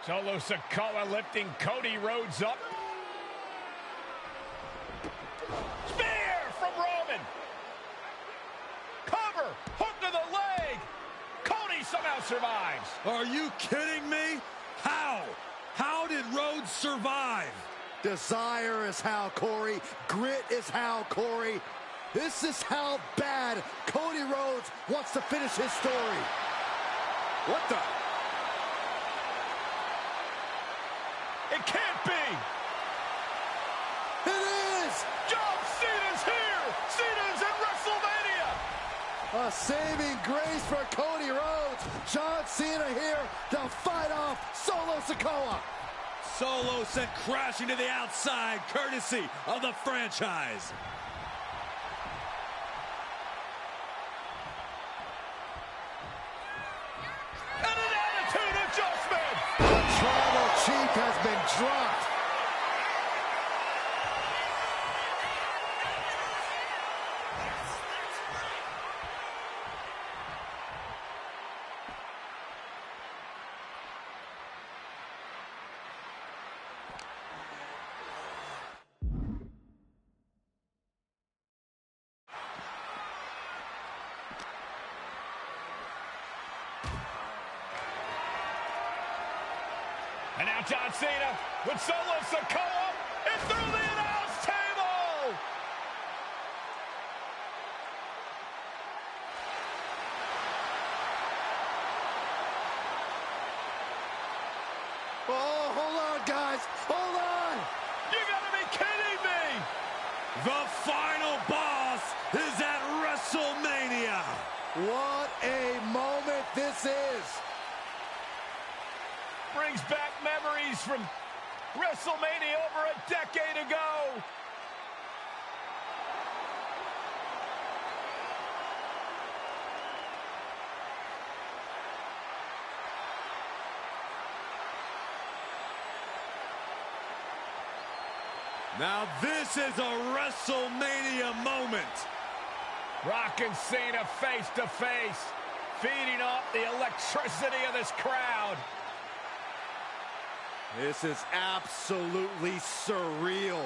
Solo Sikoa lifting Cody Rhodes up. Spear from Roman. Cover, hook to the leg. Cody somehow survives. Are you kidding me? How? How did Rhodes survive? Desire is how, Corey. Grit is how, Corey. This is how bad Cody Rhodes wants to finish his story. What the? It can't be. It is. John Cena's here. Cena's in WrestleMania. A saving grace for Cody Rhodes. John Cena here to fight off Solo Sikoa. Solo sent crashing to the outside, courtesy of the franchise. And an attitude adjustment. The tribal chief has been dropped. And now John Cena with Solo Sikoa and through the announce table. Oh, hold on, guys. Hold on. You gotta be kidding me. The final boss is at WrestleMania. What a moment this is. Brings back memories from WrestleMania over a decade ago. Now this is a WrestleMania moment. Rock and Cena face to face, feeding off the electricity of this crowd. This is absolutely surreal.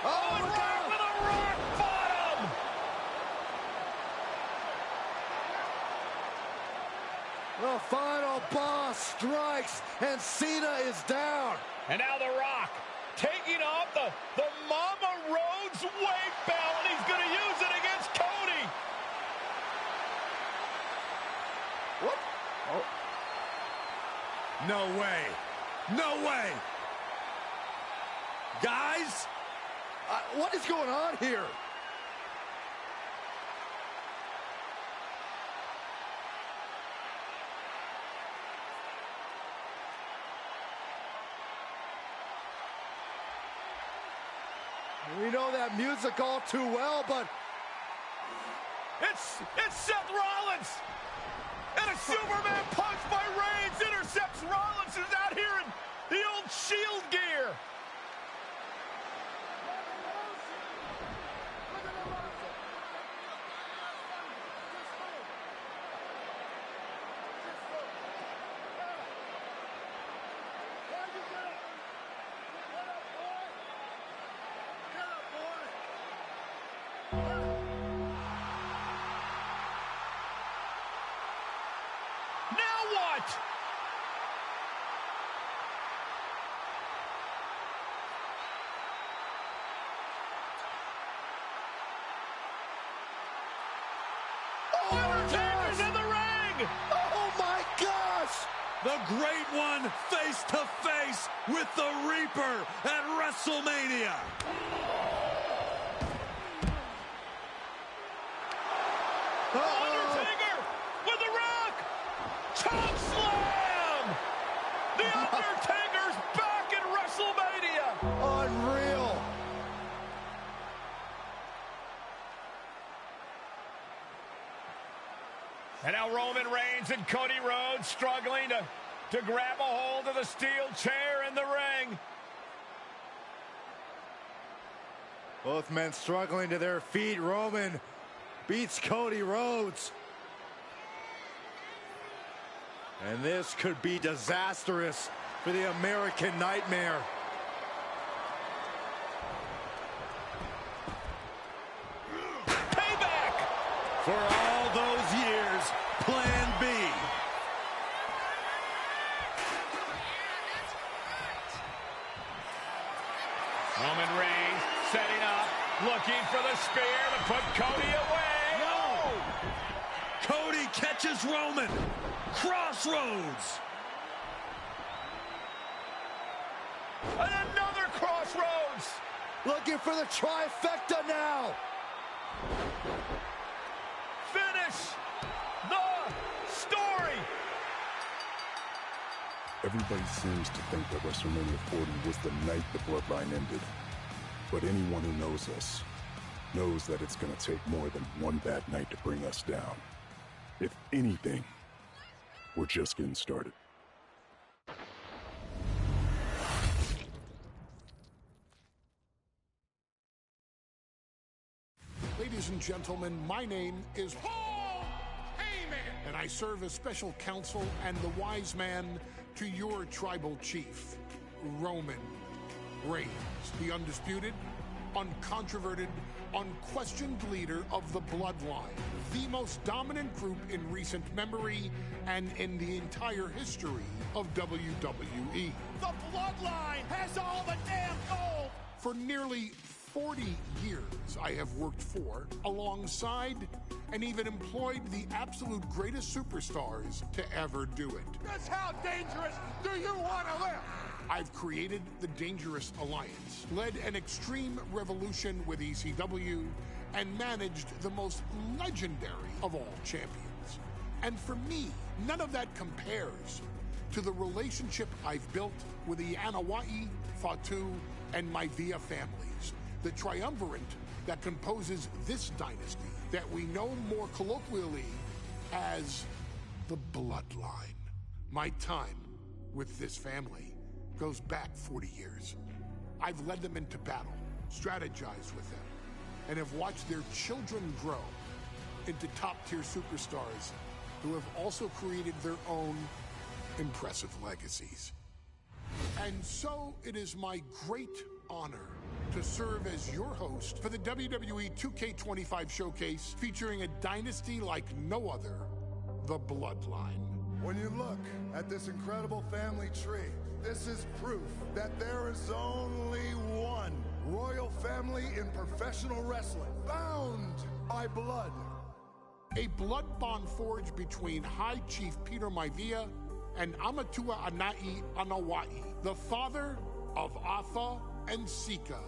Oh, and Rock with a rock bottom! The final boss strikes, and Cena is down. And now The Rock taking off the Mama Rhodes weight belt, and he's going to use it against Cody. What? Oh. No way. No way. Guys? What is going on here? We know that music all too well, but It's Seth Rollins. And a Superman punch by Reigns intercepts Rollins, who's out here in the old Shield gear. Now what? oh my Undertaker's gosh! in the ring! Oh my gosh! The Great One face to face with the Reaper at WrestleMania. Undertaker with the Rock! Choke slam! The Undertaker's back in WrestleMania! Unreal. And now Roman Reigns and Cody Rhodes struggling to grab a hold of the steel chair in the ring. Both men struggling to their feet. Roman beats Cody Rhodes. And this could be disastrous for the American Nightmare. Payback! For all those years, Plan B. Roman Reigns setting up, looking for the spear to put Cody away. No! Cody catches Roman. Crossroads. And another crossroads. Looking for the trifecta now. Finish the story. Everybody seems to think that WrestleMania 40 was the night the Bloodline ended. But anyone who knows us knows that it's going to take more than one bad night to bring us down. If anything, we're just getting started. Ladies and gentlemen, my name is Paul Heyman, and I serve as special counsel and the wise man to your tribal chief, Roman Reigns, the undisputed, uncontroverted, unquestioned leader of the Bloodline, the most dominant group in recent memory and in the entire history of WWE. The Bloodline has all the damn gold. For nearly 40 years, I have worked for, alongside, and even employed the absolute greatest superstars to ever do it. Just how dangerous do you want to live? I've created the Dangerous Alliance, led an extreme revolution with ECW, and managed the most legendary of all champions. And for me, none of that compares to the relationship I've built with the Anoa'i, Fatu, and Maivia families, the triumvirate that composes this dynasty that we know more colloquially as the Bloodline. My time with this family goes back 40 years. I've led them into battle, strategized with them, and have watched their children grow into top-tier superstars who have also created their own impressive legacies. And so it is my great honor to serve as your host for the WWE 2K25 showcase featuring a dynasty like no other, the Bloodline. When you look at this incredible family tree, this is proof that there is only one royal family in professional wrestling, bound by blood. A blood bond forged between High Chief Peter Maivia and Amatua Anai Anoa'i, the father of Afa and Sika,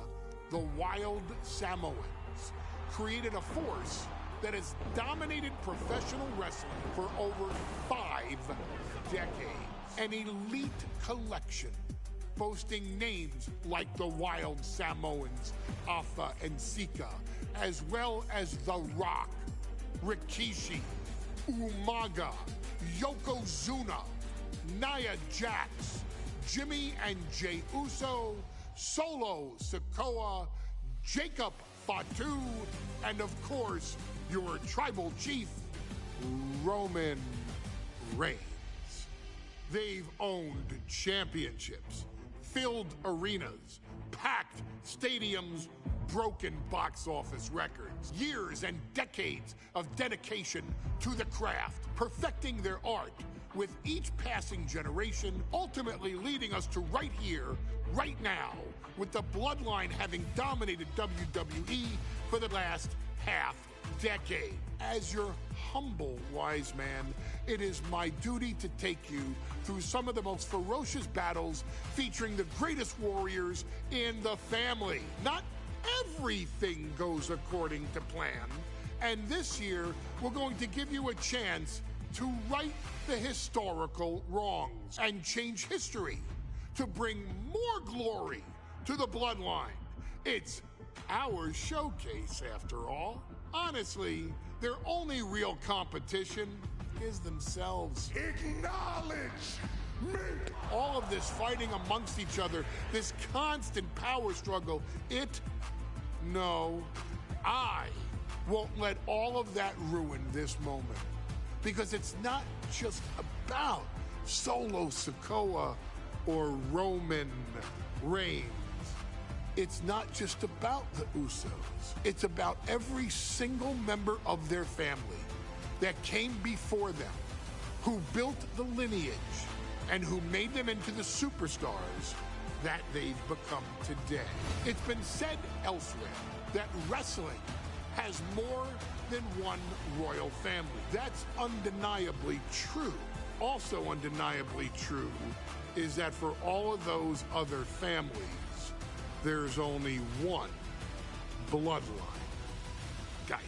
the wild Samoans, created a force that has dominated professional wrestling for over 5 decades. An elite collection boasting names like the Wild Samoans, Afa and Sika, as well as The Rock, Rikishi, Umaga, Yokozuna, Nia Jax, Jimmy and Jey Uso, Solo Sikoa, Jacob Fatu, and of course, your tribal chief, Roman Reigns. They've owned championships, filled arenas, packed stadiums, broken box office records, years and decades of dedication to the craft, perfecting their art with each passing generation, ultimately leading us to right here, right now, with the Bloodline having dominated WWE for the last half decade. As your humble wise man, it is my duty to take you through some of the most ferocious battles featuring the greatest warriors in the family. Not everything goes according to plan, and this year we're going to give you a chance to right the historical wrongs and change history to bring more glory to the Bloodline. It's our showcase, after all. Honestly, their only real competition is themselves. Acknowledge me! All of this fighting amongst each other, this constant power struggle, I won't let all of that ruin this moment. Because it's not just about Solo Sikoa or Roman Reigns. It's not just about the Usos. It's about every single member of their family that came before them, who built the lineage and who made them into the superstars that they've become today. It's been said elsewhere that wrestling has more than one royal family. That's undeniably true. Also undeniably true is that for all of those other families, there's only one Bloodline dynasty.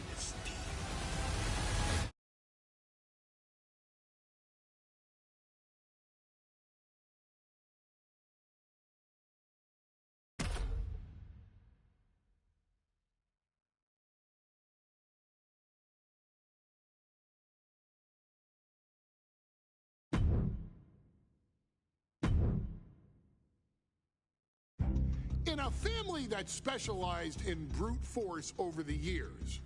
In a family that specialized in brute force over the years,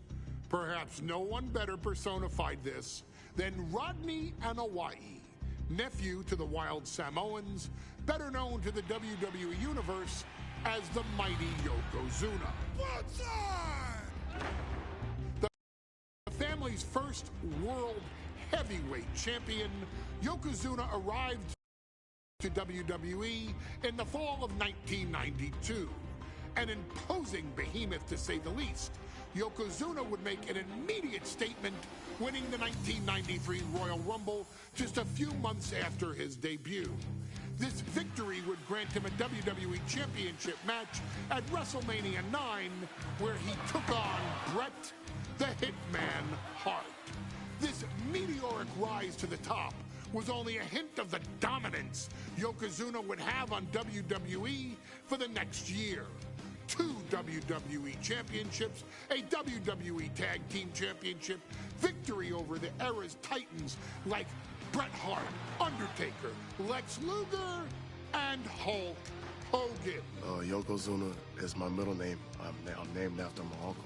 perhaps no one better personified this than Rodney Anoa'i, nephew to the Wild Samoans, better known to the WWE Universe as the mighty Yokozuna. The family's first world heavyweight champion, Yokozuna arrived to WWE in the fall of 1992. An imposing behemoth, to say the least, Yokozuna would make an immediate statement, winning the 1993 Royal Rumble just a few months after his debut. This victory would grant him a WWE Championship match at WrestleMania 9, where he took on Bret the Hitman Hart. This meteoric rise to the top was only a hint of the dominance Yokozuna would have on WWE for the next year. 2 WWE championships, a WWE Tag Team Championship, victory over the era's titans like Bret Hart, Undertaker, Lex Luger, and Hulk Hogan. Yokozuna is my middle name. I'm named after my uncle.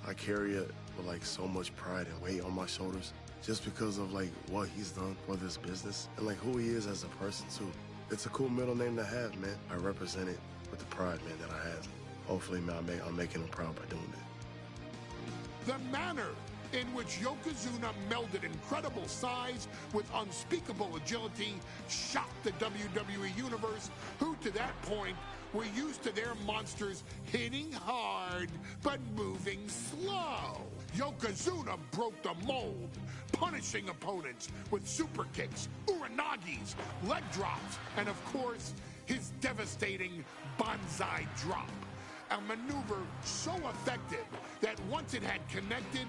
I carry it with so much pride and weight on my shoulders, just because of what he's done for this business and who he is as a person too. It's a cool middle name to have, man. I represent it with the pride, man, that I have. Hopefully, man, I'm making him proud by doing it. The manner in which Yokozuna melded incredible size with unspeakable agility shocked the WWE Universe, who to that point were used to their monsters hitting hard but moving slow. Yokozuna broke the mold, punishing opponents with super kicks, uranagis, leg drops, and of course, his devastating banzai drop. A maneuver so effective that once it had connected,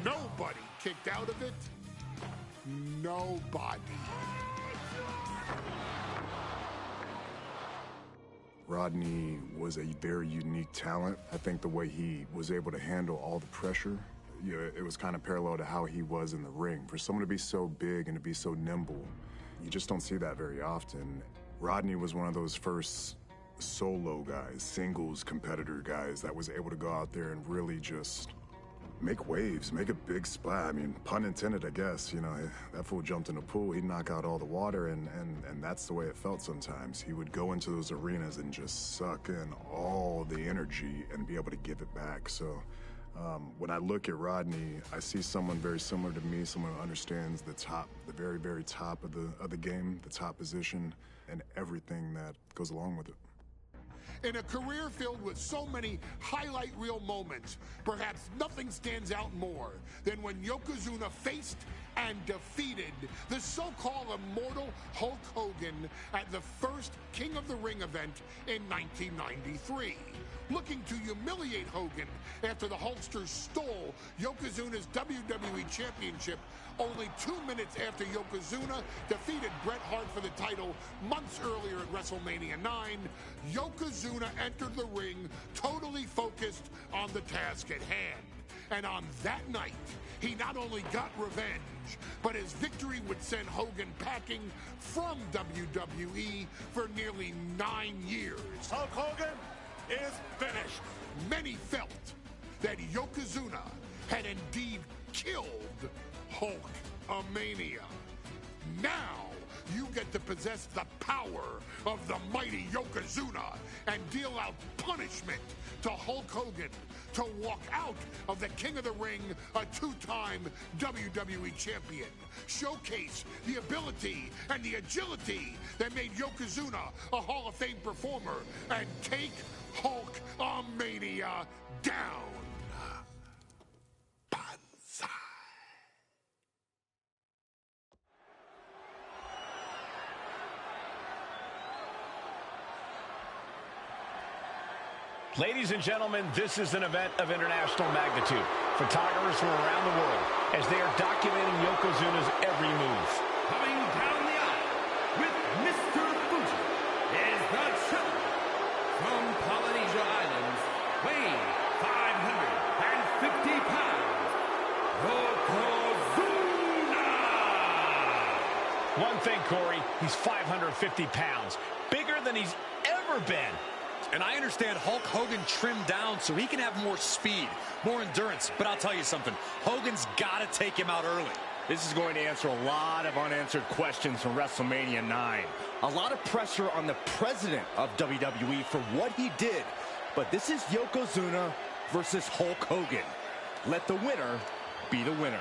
nobody kicked out of it. Nobody. Rodney was a very unique talent. I think the way he was able to handle all the pressure, it was kind of parallel to how he was in the ring. For someone to be so big and to be so nimble, you just don't see that very often. Rodney was one of those first solo guys, singles competitor guys that was able to go out there and really just make waves, make a big splash. I mean, pun intended, I guess. That fool jumped in the pool, he'd knock out all the water, and that's the way it felt sometimes. He would go into those arenas and just suck in all the energy and be able to give it back. So when I look at Rodney, I see someone very similar to me, someone who understands the very, very top of the game, the top position, and everything that goes along with it. In a career filled with so many highlight reel moments, perhaps nothing stands out more than when Yokozuna faced and defeated the so-called immortal Hulk Hogan at the first King of the Ring event in 1993. Looking to humiliate Hogan after the Hulkster stole Yokozuna's WWE Championship only 2 minutes after Yokozuna defeated Bret Hart for the title months earlier at WrestleMania 9, Yokozuna entered the ring totally focused on the task at hand. And on that night, he not only got revenge, but his victory would send Hogan packing from WWE for nearly 9 years. Hulk Hogan is finished. Many felt that Yokozuna had indeed killed Hulkamania. Now, you get to possess the power of the mighty Yokozuna and deal out punishment to Hulk Hogan to walk out of the King of the Ring, a 2-time WWE champion. Showcase the ability and the agility that made Yokozuna a Hall of Fame performer and take Hulkamania down. Banzai. Ladies and gentlemen, this is an event of international magnitude. Photographers from around the world as they are documenting Yokozuna's every move. Coming down the aisle with Mr. Fuji is the triplet from Polynesia Islands, weighing 550 pounds, Yokozuna! One thing, Corey, he's 550 pounds, bigger than he's ever been. And I understand Hulk Hogan trimmed down so he can have more speed, more endurance. But I'll tell you something, Hogan's got to take him out early. This is going to answer a lot of unanswered questions from WrestleMania 9. A lot of pressure on the president of WWE for what he did. But this is Yokozuna versus Hulk Hogan. Let the winner be the winner.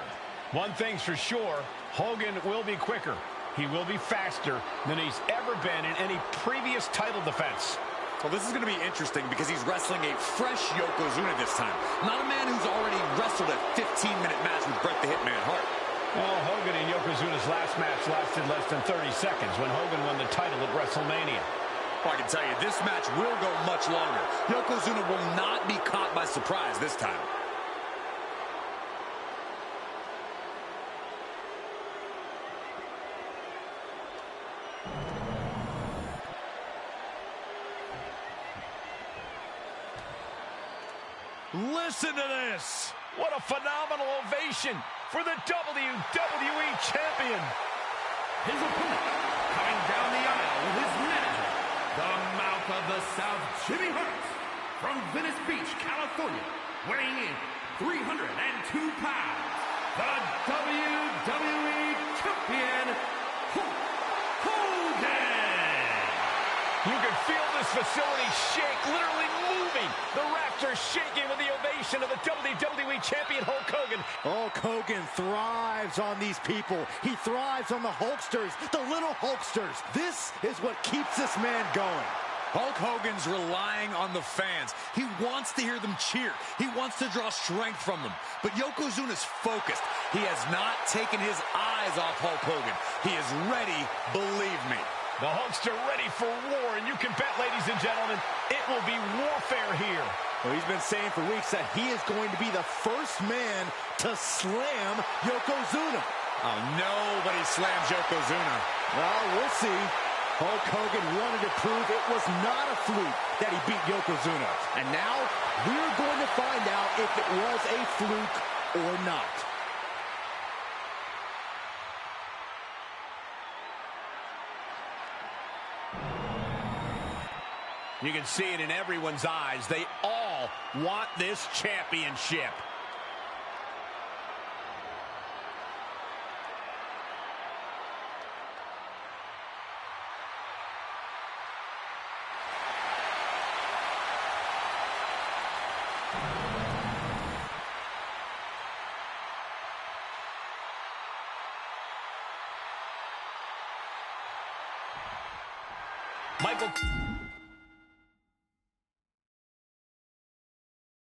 One thing's for sure, Hogan will be quicker. He will be faster than he's ever been in any previous title defense. Well, this is going to be interesting because he's wrestling a fresh Yokozuna this time. Not a man who's already wrestled a 15-minute match with Bret the Hitman Hart. Well, Hogan and Yokozuna's last match lasted less than 30 seconds when Hogan won the title at WrestleMania. Well, I can tell you, this match will go much longer. Yokozuna will not be caught by surprise this time. Listen to this. What a phenomenal ovation for the WWE Champion. His opponent, coming down the aisle with his manager, the Mouth of the South, Jimmy Hart, from Venice Beach, California, weighing in 302 pounds, the WWE Champion, Hulk Hogan. You can feel this facility shake, literally moving. The rafters shaking with the ovation of the WWE Champion, Hulk Hogan. Hulk Hogan thrives on these people. He thrives on the Hulksters, the little Hulksters. This is what keeps this man going. Hulk Hogan's relying on the fans. He wants to hear them cheer. He wants to draw strength from them. But Yokozuna's focused. He has not taken his eyes off Hulk Hogan. He is ready, believe me. The Hulkster ready for war, and you can bet, ladies and gentlemen, it will be warfare here. Well, he's been saying for weeks that he is going to be the first man to slam Yokozuna. Oh, nobody slams Yokozuna. Well, we'll see. Hulk Hogan wanted to prove it was not a fluke that he beat Yokozuna. And now we're going to find out if it was a fluke or not. You can see it in everyone's eyes. They all want this championship. Michael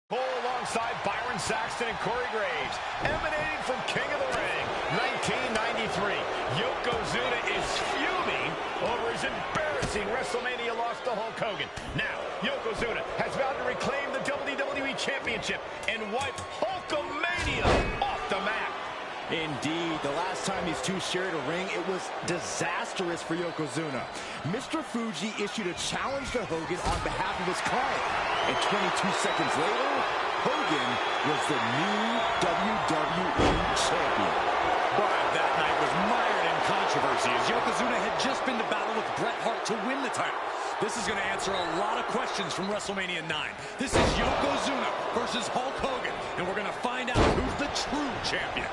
Cole alongside Byron Saxton and Corey Graves, emanating from King of the Ring, 1993. Yokozuna is fuming over his embarrassing WrestleMania loss to Hulk Hogan. Now, Yokozuna has vowed to reclaim the WWE Championship and wipe Hulkamania off the map. Indeed, the last time these two shared a ring, it was disastrous for Yokozuna. Mr. Fuji issued a challenge to Hogan on behalf of his client. And 22 seconds later, Hogan was the new WWE champion. But that night was mired in controversy as Yokozuna had just been to battle with Bret Hart to win the title. This is going to answer a lot of questions from WrestleMania 9. This is Yokozuna versus Hulk Hogan, and we're going to find out who's the true champion.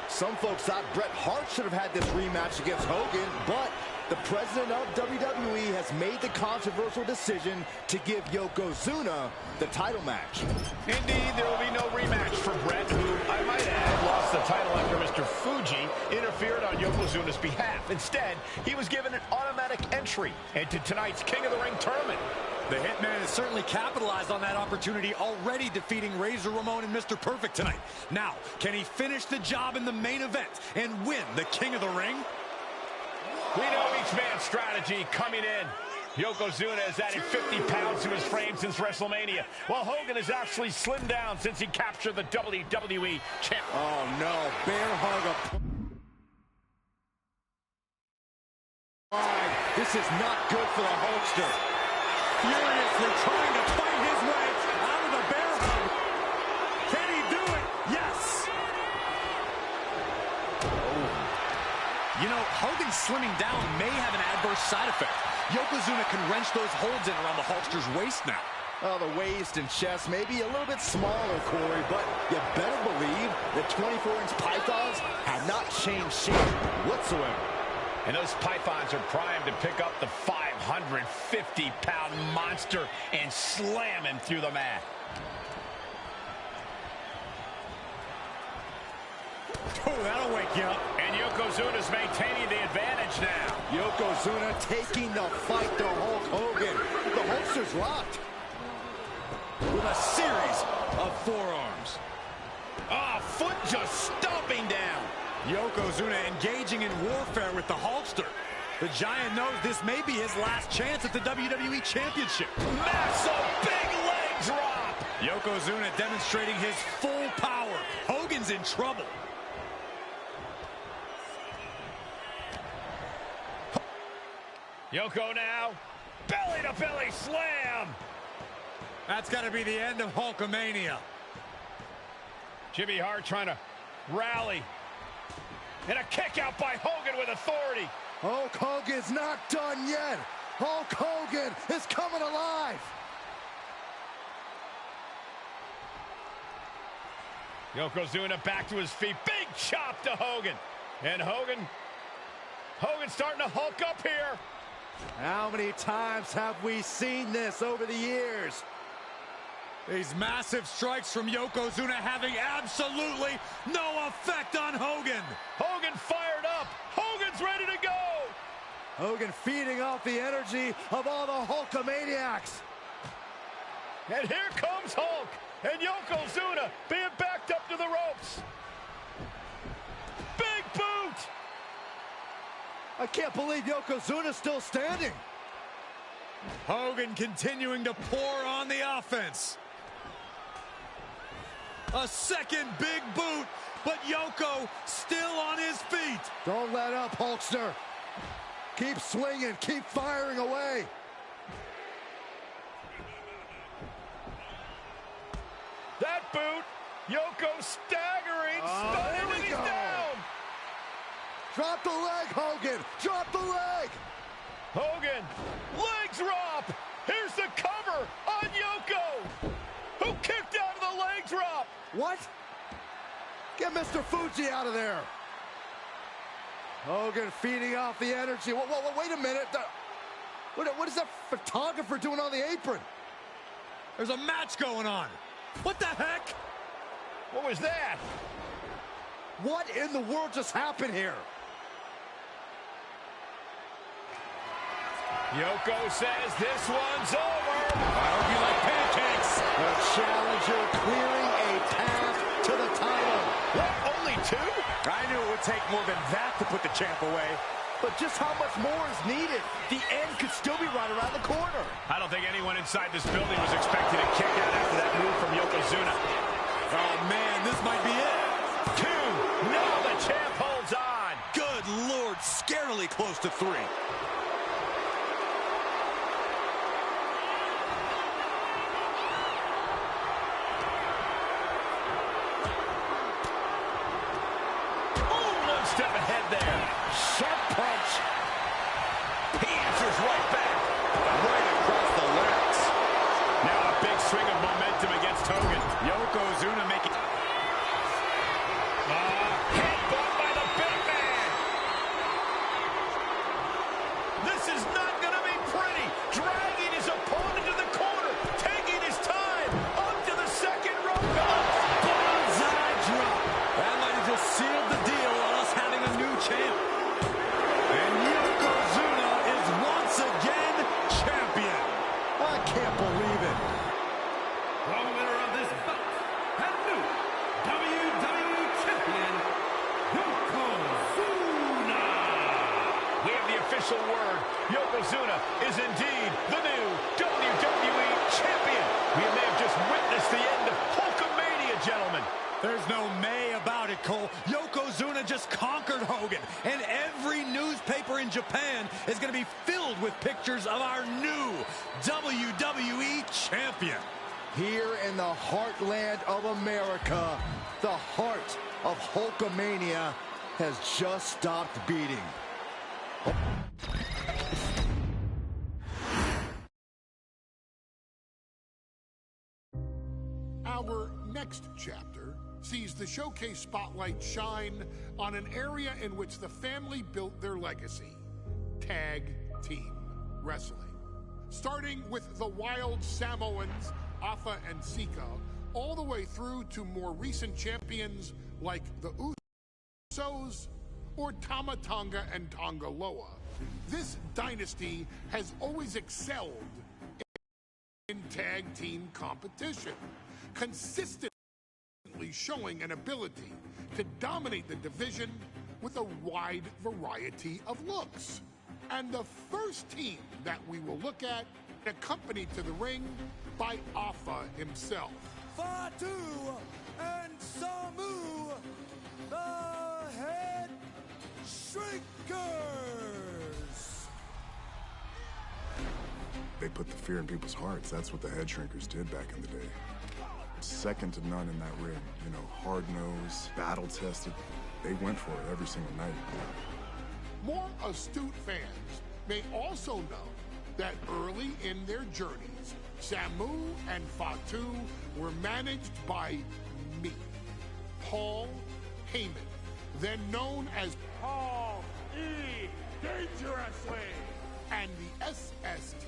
Some folks thought Bret Hart should have had this rematch against Hogan, but the president of WWE has made the controversial decision to give Yokozuna the title match. Indeed, there will be no rematch for Bret, who, I might add, lost the title after Mr. Fuji interfered on Yokozuna's behalf. Instead, he was given an automatic entry into tonight's King of the Ring tournament. The Hitman has certainly capitalized on that opportunity, already defeating Razor Ramon and Mr. Perfect tonight. Now, can he finish the job in the main event and win the King of the Ring? We know each man's strategy coming in. Yokozuna has added 50 pounds to his frame since WrestleMania, while Hogan has actually slimmed down since he captured the WWE champ. Oh no, bear hug. This is not good for the Hulkster. Furiously trying to fight his way out of the bear hug. Can he do it? Yes. You know, Hogan slimming down may have an adverse side effect. Yokozuna can wrench those holds in around the Hulkster's waist now. Oh, the waist and chest may be a little bit smaller, Corey, but you better believe the 24-inch pythons have not changed shape whatsoever. And those pythons are primed to pick up the 550-pound monster and slam him through the mat. Oh, that'll wake you up. And Yokozuna's maintaining the advantage now. Yokozuna taking the fight to Hulk Hogan. The Hulkster's locked. With a series of forearms. Ah, foot just stomping down. Yokozuna engaging in warfare with the Hulkster. The Giant knows this may be his last chance at the WWE Championship. Massive big leg drop. Yokozuna demonstrating his full power. Hogan's in trouble. Yoko now, belly-to-belly slam. That's got to be the end of Hulkamania. Jimmy Hart trying to rally. And a kick out by Hogan with authority. Hulk Hogan's not done yet. Hulk Hogan is coming alive. Yokozuna back to his feet. Big chop to Hogan. And Hogan's starting to hulk up here. How many times have we seen this over the years? These massive strikes from Yokozuna having absolutely no effect on Hogan. Hogan fired up. Hogan's ready to go. Hogan feeding off the energy of all the Hulkamaniacs. And here comes Hulk. And Yokozuna being backed up to the ropes. Big boot. I can't believe Yokozuna's still standing. Hogan continuing to pour on the offense. A second big boot, but Yoko still on his feet. Don't let up, Hulkster. Keep swinging, keep firing away. That boot, Yoko staggering, stunning, and he's down. Drop the leg, Hogan. Drop the leg. Hogan, leg drop. Here's the cover on Yoko, who kicked out of the leg drop. What? Get Mr. Fuji out of there. Hogan feeding off the energy. Wait a minute. What is that photographer doing on the apron? There's a match going on. What the heck? What was that? What in the world just happened here? Yoko says this one's over. I hope you like pancakes. The challenger clearing a path to the title. What, only two? I knew it would take more than that to put the champ away. But just how much more is needed? The end could still be right around the corner. I don't think anyone inside this building was expecting a kick out after that move from Yokozuna. Oh, man, this might be it. Two. No, the champ holds on. Good Lord, scarily close to three. there. Sharp punch. He answers right back. Right across the larynx. Now a big swing of momentum against Hogan. Yokozuna making... headbutt by the big man. This is not going to be pretty. Dragging his opponent to the corner. Taking his time. Up to the second rope. Bullseye drop. That might have just sealed the deal on us having a new champ. And Yokozuna is once again champion. I can't believe it. The winner of this bout and new WWE Champion, Yokozuna. We have the official word. Yokozuna is indeed the new WWE Champion. We may have just witnessed the end of Hulkamania, gentlemen. There's no may about it, Cole. Yokozuna just conquered Hogan, and every newspaper in Japan is going to be filled with pictures of our new WWE Champion. Here in the heartland of America, the heart of Hulkamania has just stopped beating. Our next chapter sees the showcase spotlight shine on an area in which the family built their legacy: tag team wrestling. Starting with the Wild Samoans, Afa and Sika, all the way through to more recent champions like the Usos or Tama Tonga and Tonga Loa. This dynasty has always excelled in tag team competition, consistently showing an ability to dominate the division with a wide variety of looks. And the first team that we will look at, accompanied to the ring by Afa himself. Fatu and Samu, the Head Shrinkers. They put the fear in people's hearts. That's what the Head Shrinkers did back in the day. Second to none in that ring. You know, hard-nosed, battle-tested. They went for it every single night. More astute fans may also know that early in their journeys, Samu and Fatu were managed by me, Paul Heyman, then known as Paul E. Dangerously, and the SST,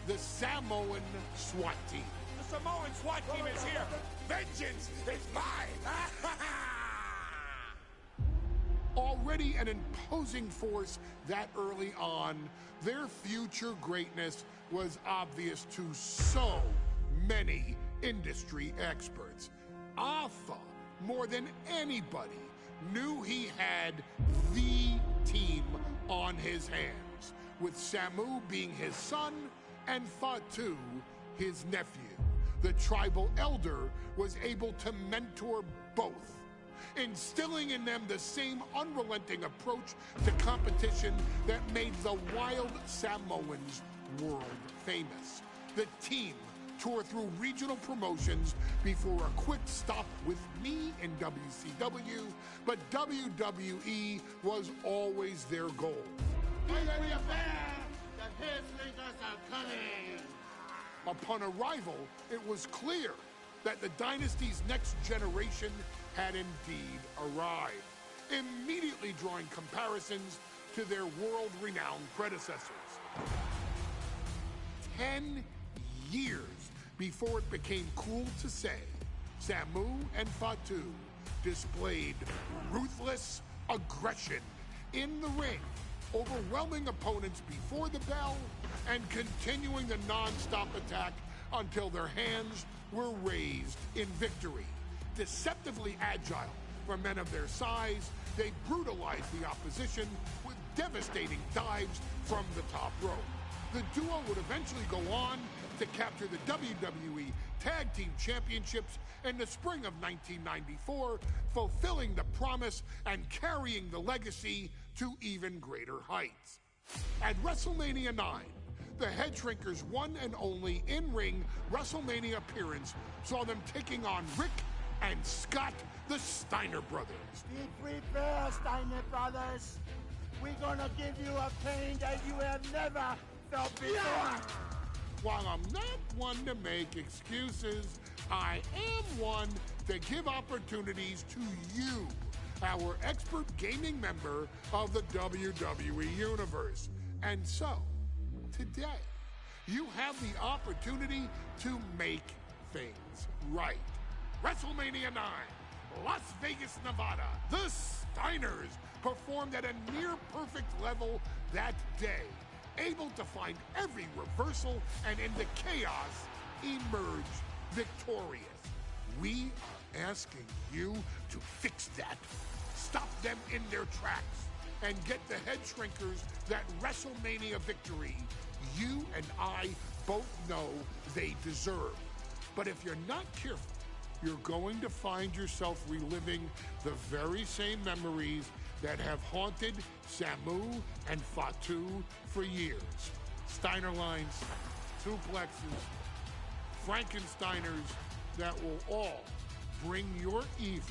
the Samoan SWAT team. The Samoan SWAT team is here. Vengeance is mine. Already an imposing force that early on, their future greatness was obvious to so many industry experts. Afa, more than anybody, knew he had the team on his hands, with Samu being his son and Fatu his nephew. The tribal elder was able to mentor both, instilling in them the same unrelenting approach to competition that made the Wild Samoans world famous. The team toured through regional promotions before a quick stop with me in WCW, but WWE was always their goal. Upon arrival, it was clear that the dynasty's next generation had indeed arrived, immediately drawing comparisons to their world-renowned predecessors. 10 years before it became cool to say, Samu and Fatu displayed ruthless aggression in the ring, overwhelming opponents before the bell and continuing the non-stop attack until their hands were raised in victory. Deceptively agile for men of their size, they brutalized the opposition with devastating dives from the top rope. The duo would eventually go on to capture the WWE Tag Team Championships in the spring of 1994, fulfilling the promise and carrying the legacy to even greater heights. At WrestleMania 9, the Head Shrinkers' one and only in-ring WrestleMania appearance saw them taking on Rick and Scott the Steiner Brothers. Be prepared, Steiner Brothers. We're gonna give you a pain that you have never felt before. While I'm not one to make excuses, I am one to give opportunities to you, our expert gaming member of the WWE Universe. And so, today, you have the opportunity to make things right. WrestleMania 9, Las Vegas, Nevada. The Steiners performed at a near-perfect level that day, able to find every reversal and in the chaos emerge victorious. We are asking you to fix that, stop them in their tracks, and get the head shrinkers that WrestleMania victory you and I both know they deserve. But if you're not careful, you're going to find yourself reliving the very same memories that have haunted Samu and Fatu for years. Steiner lines, suplexes, Frankensteiners that will all bring your evening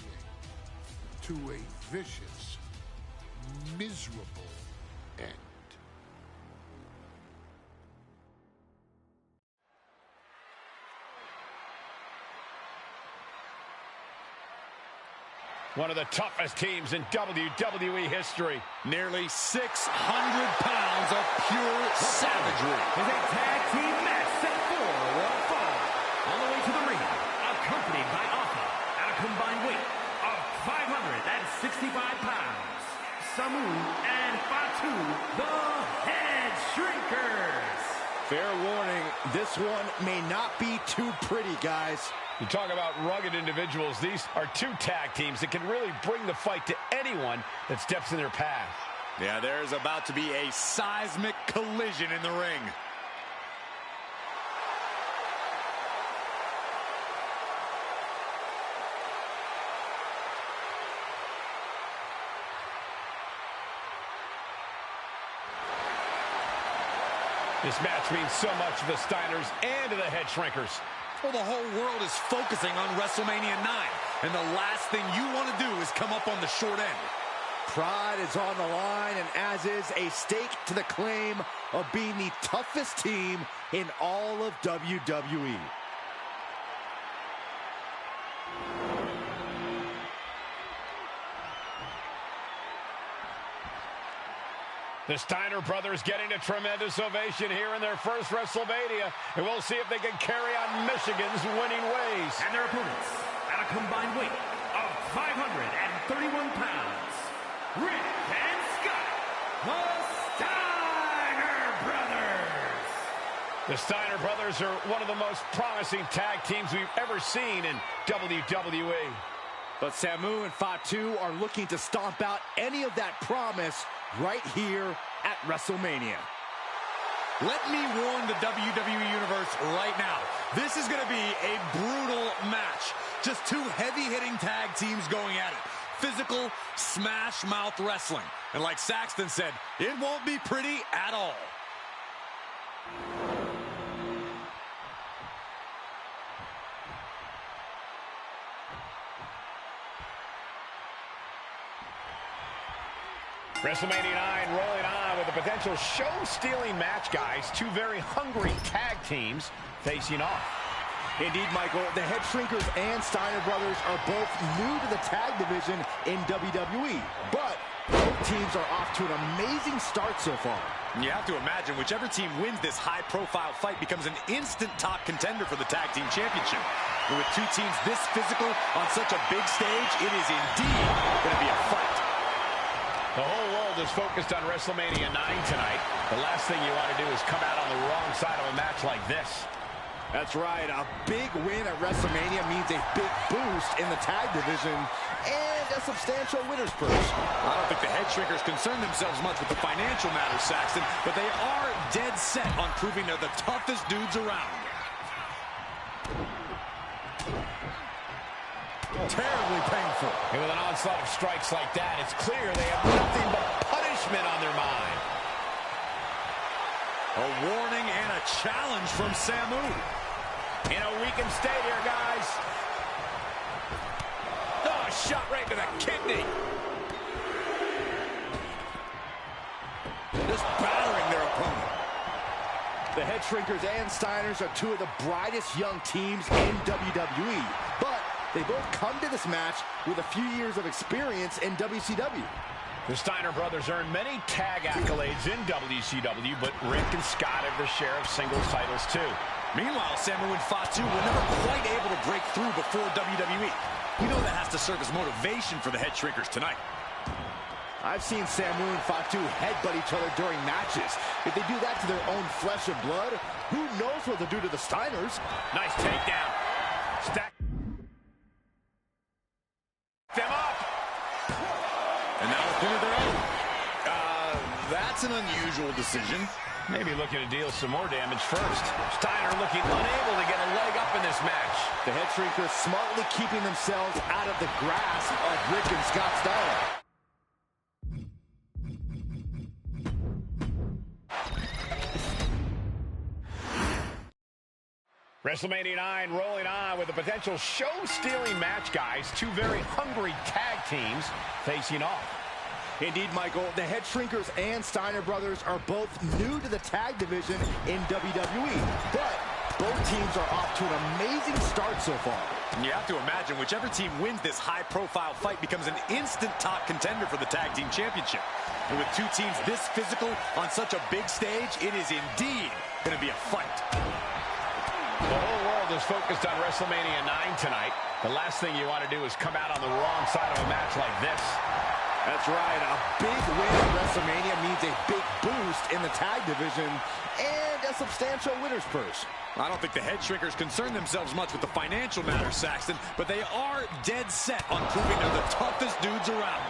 to a vicious, miserable end. One of the toughest teams in WWE history. Nearly 600 pounds of pure savagery. Is a tag team match set for one fall. On the way to the ring, accompanied by Alpha at a combined weight of 565 pounds. Samu and Fatu, the Head Shrinkers. Fair warning, this one may not be too pretty, guys. You talk about rugged individuals. These are two tag teams that can really bring the fight to anyone that steps in their path. Yeah, there's about to be a seismic collision in the ring. This match means so much to the Steiners and to the Head Shrinkers. Well, the whole world is focusing on WrestleMania 9, and the last thing you want to do is come up on the short end. Pride is on the line, and as is a stake to the claim of being the toughest team in all of WWE. The Steiner brothers getting a tremendous ovation here in their first WrestleMania, and we'll see if they can carry on Michigan's winning ways. And their opponents, at a combined weight of 531 pounds, Rick and Scott, the Steiner Brothers. The Steiner brothers are one of the most promising tag teams we've ever seen in WWE. But Samu and Fatu are looking to stomp out any of that promise right here at WrestleMania. Let me warn the WWE Universe right now. This is going to be a brutal match. Just two heavy-hitting tag teams going at it. Physical, smash-mouth wrestling. And like Saxton said, it won't be pretty at all. WrestleMania 9 rolling on with a potential show-stealing match, guys. Two very hungry tag teams facing off. Indeed, Michael, the Head Shrinkers and Steiner brothers are both new to the tag division in WWE, but both teams are off to an amazing start so far. You have to imagine whichever team wins this high-profile fight becomes an instant top contender for the tag team championship. And with two teams this physical on such a big stage, it is indeed going to be a fight. The whole world is focused on WrestleMania 9 tonight. The last thing you want to do is come out on the wrong side of a match like this. That's right. A big win at WrestleMania means a big boost in the tag division and a substantial winner's purse. I don't think the Head Shrinkers concern themselves much with the financial matters, Saxton, but they are dead set on proving they're the toughest dudes around. Terribly painful. And with an onslaught of strikes like that, it's clear they have nothing but punishment on their mind. A warning and a challenge from Samu. In a weakened state here, guys. shot right to the kidney. Just battering their opponent. The Head Shrinkers and Steiners are two of the brightest young teams in WWE, but they both come to this match with a few years of experience in WCW. The Steiner brothers earned many tag accolades in WCW, but Rick and Scott have their share of singles titles too. Meanwhile, Samu and Fatu were never quite able to break through before WWE. You know that has to serve as motivation for the Head Shrinkers tonight. I've seen Samu and Fatu headbutt each other during matches. If they do that to their own flesh and blood, who knows what they'll do to the Steiners? Nice takedown. Stack them up. And now a pin of their own. That's an unusual decision. Maybe looking to deal some more damage first. Steiner looking unable to get a leg up in this match. The Head Shrinkers smartly keeping themselves out of the grasp of Rick and Scott Steiner. WrestleMania 9 rolling on with a potential show-stealing match, guys. Two very hungry tag teams facing off. Indeed, Michael, the Head Shrinkers and Steiner brothers are both new to the tag division in WWE, but both teams are off to an amazing start so far. You have to imagine whichever team wins this high-profile fight becomes an instant top contender for the Tag Team Championship. And with two teams this physical on such a big stage, it is indeed going to be a fight. The whole world is focused on WrestleMania 9 tonight. The last thing you want to do is come out on the wrong side of a match like this. That's right. A big win at WrestleMania means a big boost in the tag division and a substantial winner's purse. I don't think the Head Shrinkers concern themselves much with the financial matters, Saxton, but they are dead set on proving they're the toughest dudes around.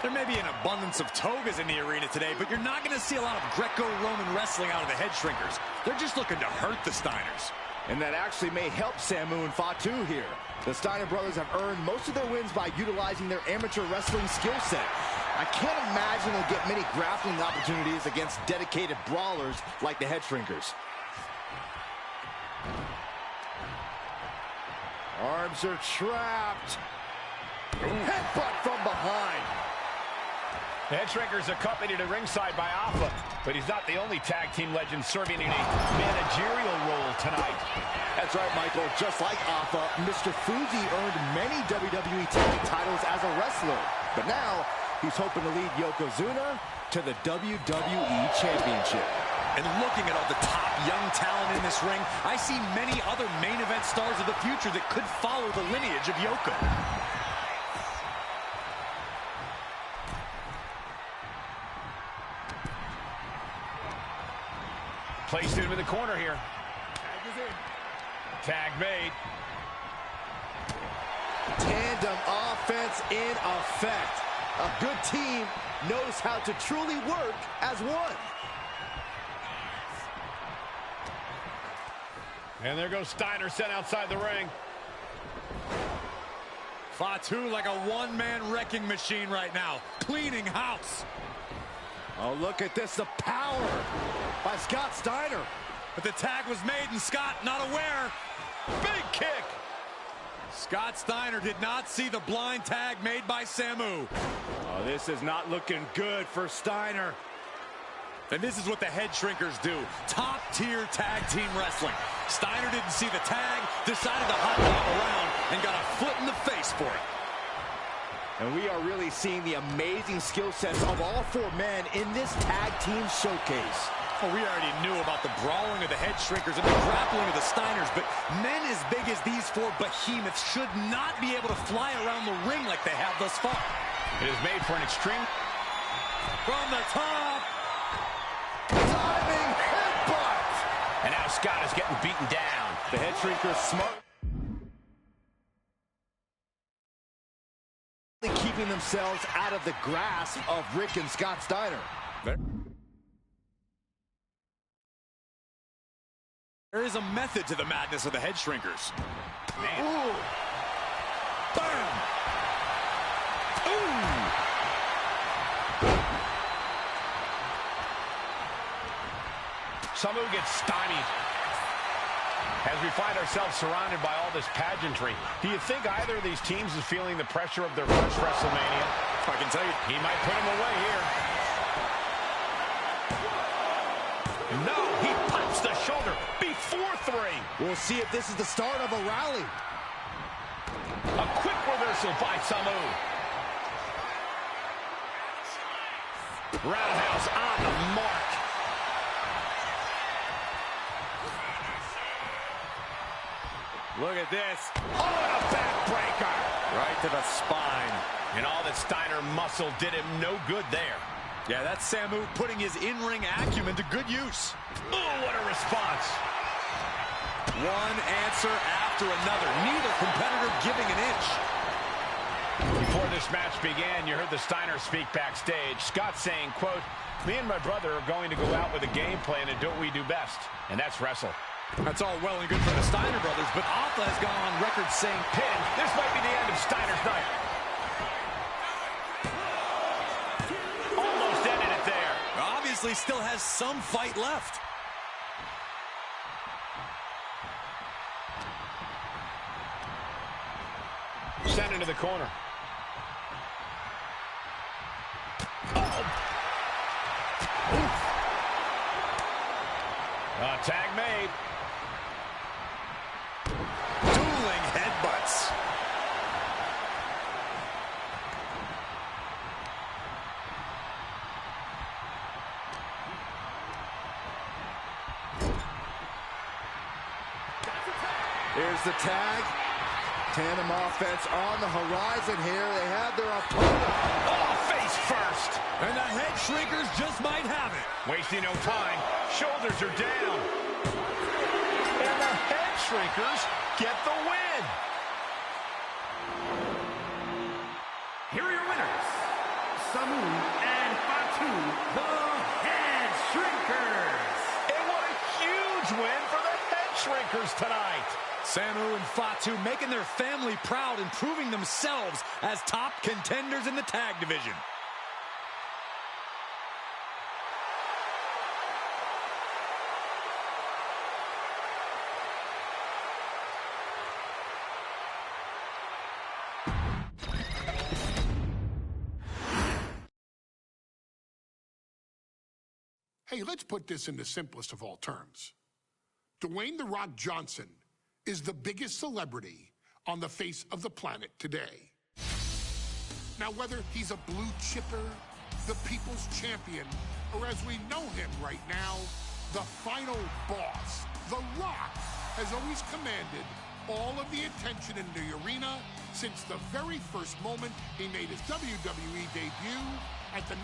There may be an abundance of togas in the arena today, but you're not going to see a lot of Greco-Roman wrestling out of the Head Shrinkers. They're just looking to hurt the Steiners. And that actually may help Samu and Fatu here. The Steiner brothers have earned most of their wins by utilizing their amateur wrestling skill set. I can't imagine they'll get many grappling opportunities against dedicated brawlers like the Head Shrinkers. Arms are trapped. Headbutt from behind. The Head Shrinkers accompanied to ringside by Alpha, but he's not the only tag team legend serving in a managerial role tonight. That's right, Michael. Just like Alpha, Mr. Fuji earned many WWE tag titles as a wrestler. But now, he's hoping to lead Yokozuna to the WWE Championship. And looking at all the top young talent in this ring, I see many other main event stars of the future that could follow the lineage of Yoko. Placed him in the corner here. Tag made. Tandem offense in effect. A good team knows how to truly work as one. And there goes Steiner sent outside the ring. Fatu like a one-man wrecking machine right now, cleaning house. Oh, look at this, the power by Scott Steiner. But the tag was made and Scott not aware. Big kick. Scott Steiner did not see the blind tag made by Samu. Oh, this is not looking good for Steiner. And this is what the Head Shrinkers do. Top-tier tag team wrestling. Steiner didn't see the tag, decided to hot dog around, and got a foot in the face for it. And we are really seeing the amazing skill sets of all four men in this tag team showcase. Well, we already knew about the brawling of the Head Shrinkers and the grappling of the Steiners, but men as big as these four behemoths should not be able to fly around the ring like they have thus far. It is made for an extreme. From the top. Diving headbutt. And now Scott is getting beaten down. The Head Shrinkers smart. Keeping themselves out of the grasp of Rick and Scott Steiner. There is a method to the madness of the Head Shrinkers. Man. Ooh. Bam. Ooh. Samu gets stymied. As we find ourselves surrounded by all this pageantry, do you think either of these teams is feeling the pressure of their first WrestleMania? I can tell you, he might put him away here. No, he pops the shoulder before 3. We'll see if this is the start of a rally. A quick reversal by Samu. Roundhouse on the mark. look at this. Oh, and a backbreaker. Right to the spine. And all that Steiner muscle did him no good there. Yeah, that's Samu putting his in-ring acumen to good use. Oh, what a response. One answer after another. Neither competitor giving an inch. Before this match began, you heard the Steiner speak backstage. Scott saying, quote, "Me and my brother are going to go out with a game plan and do what we do best, and that's wrestle." That's all well and good for the Steiner brothers, but Alpha has gone on record saying, "Pin, this might be the end of Steiner's night." Almost ended it there. Obviously still has some fight left. Sent into the corner. Tag made. Dueling headbutts. Here's the tag. Tandem offense on the horizon here. They have their opponent. Oh, face first. And the head shrinkers just might have it. Wasting no time. Shoulders are down. And the head shrinkers get the win. Here are your winners, Samu and Fatu, the Head Shrinkers. And what a huge win for the Head Shrinkers tonight. Samu and Fatu making their family proud and proving themselves as top contenders in the tag division. Hey, let's put this in the simplest of all terms. Dwayne "The Rock" Johnson is the biggest celebrity on the face of the planet today. Now, whether he's a blue chipper, the people's champion, or as we know him right now, the final boss, The Rock has always commanded all of the attention in the arena since the very first moment he made his WWE debut at the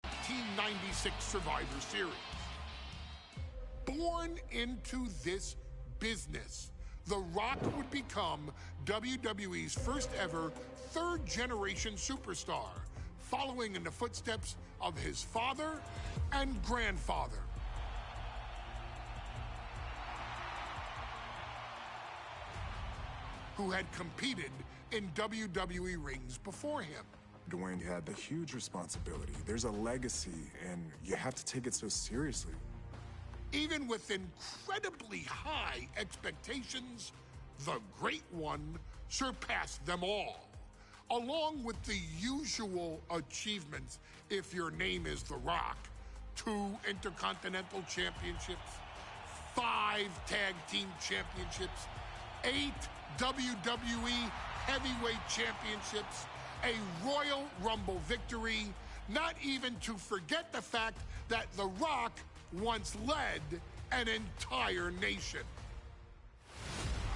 1996 Survivor Series. Born into this business, The Rock would become WWE's first ever third-generation superstar, following in the footsteps of his father and grandfather. Who had competed in WWE rings before him. Dwayne had the huge responsibility. There's a legacy, and you have to take it so seriously. Even with incredibly high expectations, the Great One surpassed them all. Along with the usual achievements, if your name is The Rock: 2 Intercontinental Championships, 5 Tag Team Championships, 8 WWE Heavyweight Championships, a Royal Rumble victory, not even to forget the fact that The Rock once led an entire nation.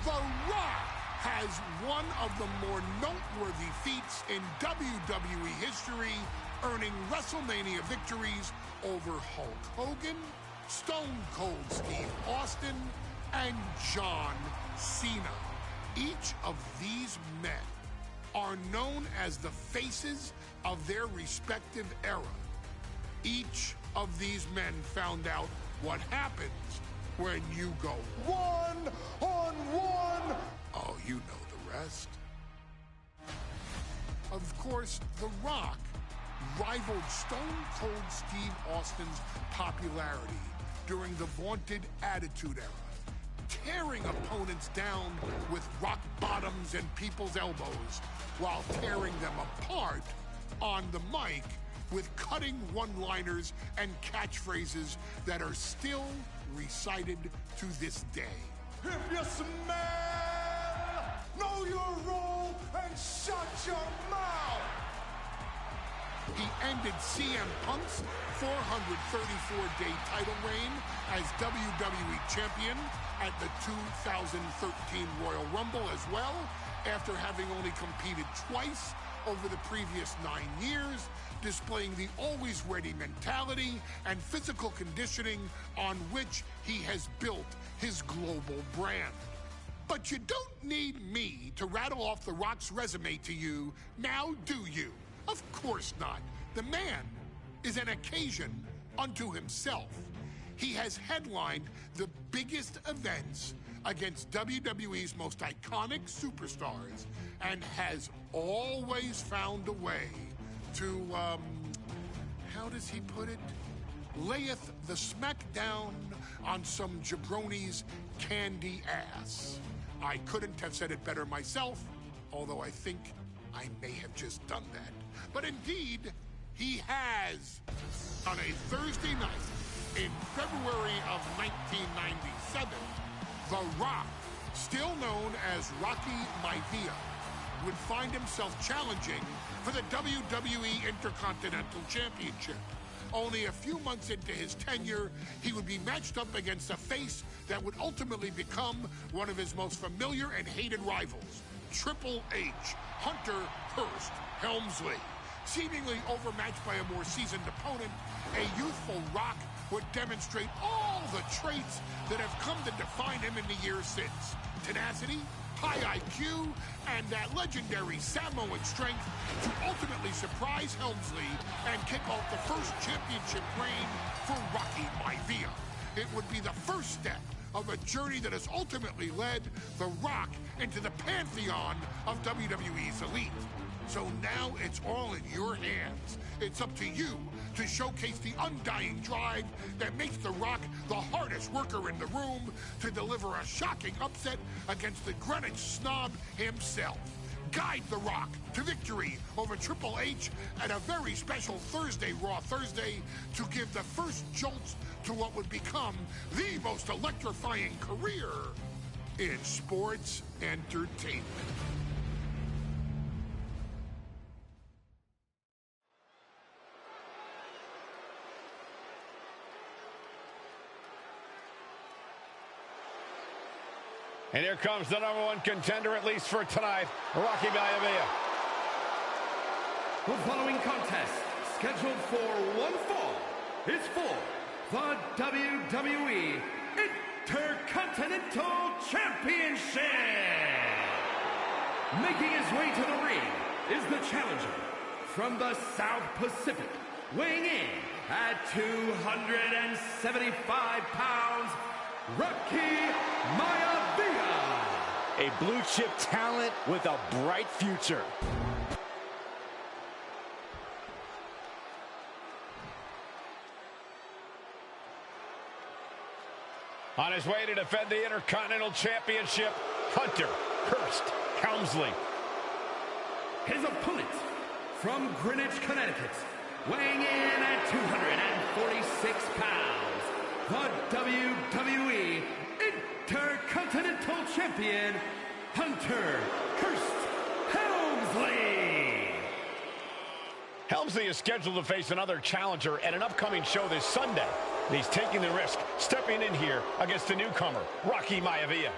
The Rock has one of the more noteworthy feats in WWE history, earning WrestleMania victories over Hulk Hogan, Stone Cold Steve Austin, and John Cena. Each of these men are known as the faces of their respective era. Each of these men found out what happens when you go one-on-one. Oh, you know the rest. Of course, The Rock rivaled Stone Cold Steve Austin's popularity during the vaunted Attitude Era, tearing opponents down with rock bottoms and people's elbows, while tearing them apart on the mic with cutting one-liners and catchphrases that are still recited to this day. If you smell, know your role and shut your mouth. He ended CM Punk's 434-day title reign as WWE Champion at the 2013 Royal Rumble as well, after having only competed twice over the previous 9 years, displaying the always ready mentality and physical conditioning on which he has built his global brand. But you don't need me to rattle off The Rock's resume to you, now do you? Of course not. The man is an occasion unto himself. He has headlined the biggest events against WWE's most iconic superstars and has always found a way to, how does he put it? Layeth the smackdown on some jabroni's candy ass. I couldn't have said it better myself, although I think I may have just done that. But indeed, he has. On a Thursday night in February of 1997, The Rock, still known as Rocky Maivia, would find himself challenging for the WWE Intercontinental Championship. Only a few months into his tenure, he would be matched up against a face that would ultimately become one of his most familiar and hated rivals, Triple H, Hunter Hearst Helmsley. Seemingly overmatched by a more seasoned opponent, a youthful Rock would demonstrate all the traits that have come to define him in the years since. Tenacity, high IQ, and that legendary Samoan strength to ultimately surprise Helmsley and kick off the first championship reign for Rocky Maivia. It would be the first step of a journey that has ultimately led The Rock into the pantheon of WWE's elite. So now it's all in your hands. It's up to you to showcase the undying drive that makes The Rock the hardest worker in the room to deliver a shocking upset against the Greenwich snob himself. Guide The Rock to victory over Triple H at a very special Thursday, Raw Thursday, to give the first jolts to what would become the most electrifying career in sports entertainment. And here comes the #1 contender, at least for tonight, Rocky Maivia. The following contest, scheduled for one fall, is for the WWE Intercontinental Championship. Making his way to the ring is the challenger from the South Pacific, weighing in at 275 pounds, Rocky Maivia. A blue chip talent with a bright future. On his way to defend the Intercontinental Championship, Hunter Hearst Helmsley. His opponent from Greenwich, Connecticut, weighing in at 246 pounds, the WWE Intercontinental Champion, Hunter Hearst Helmsley. Helmsley is scheduled to face another challenger at an upcoming show this Sunday. And he's taking the risk, stepping in here against the newcomer, Rocky Maivia.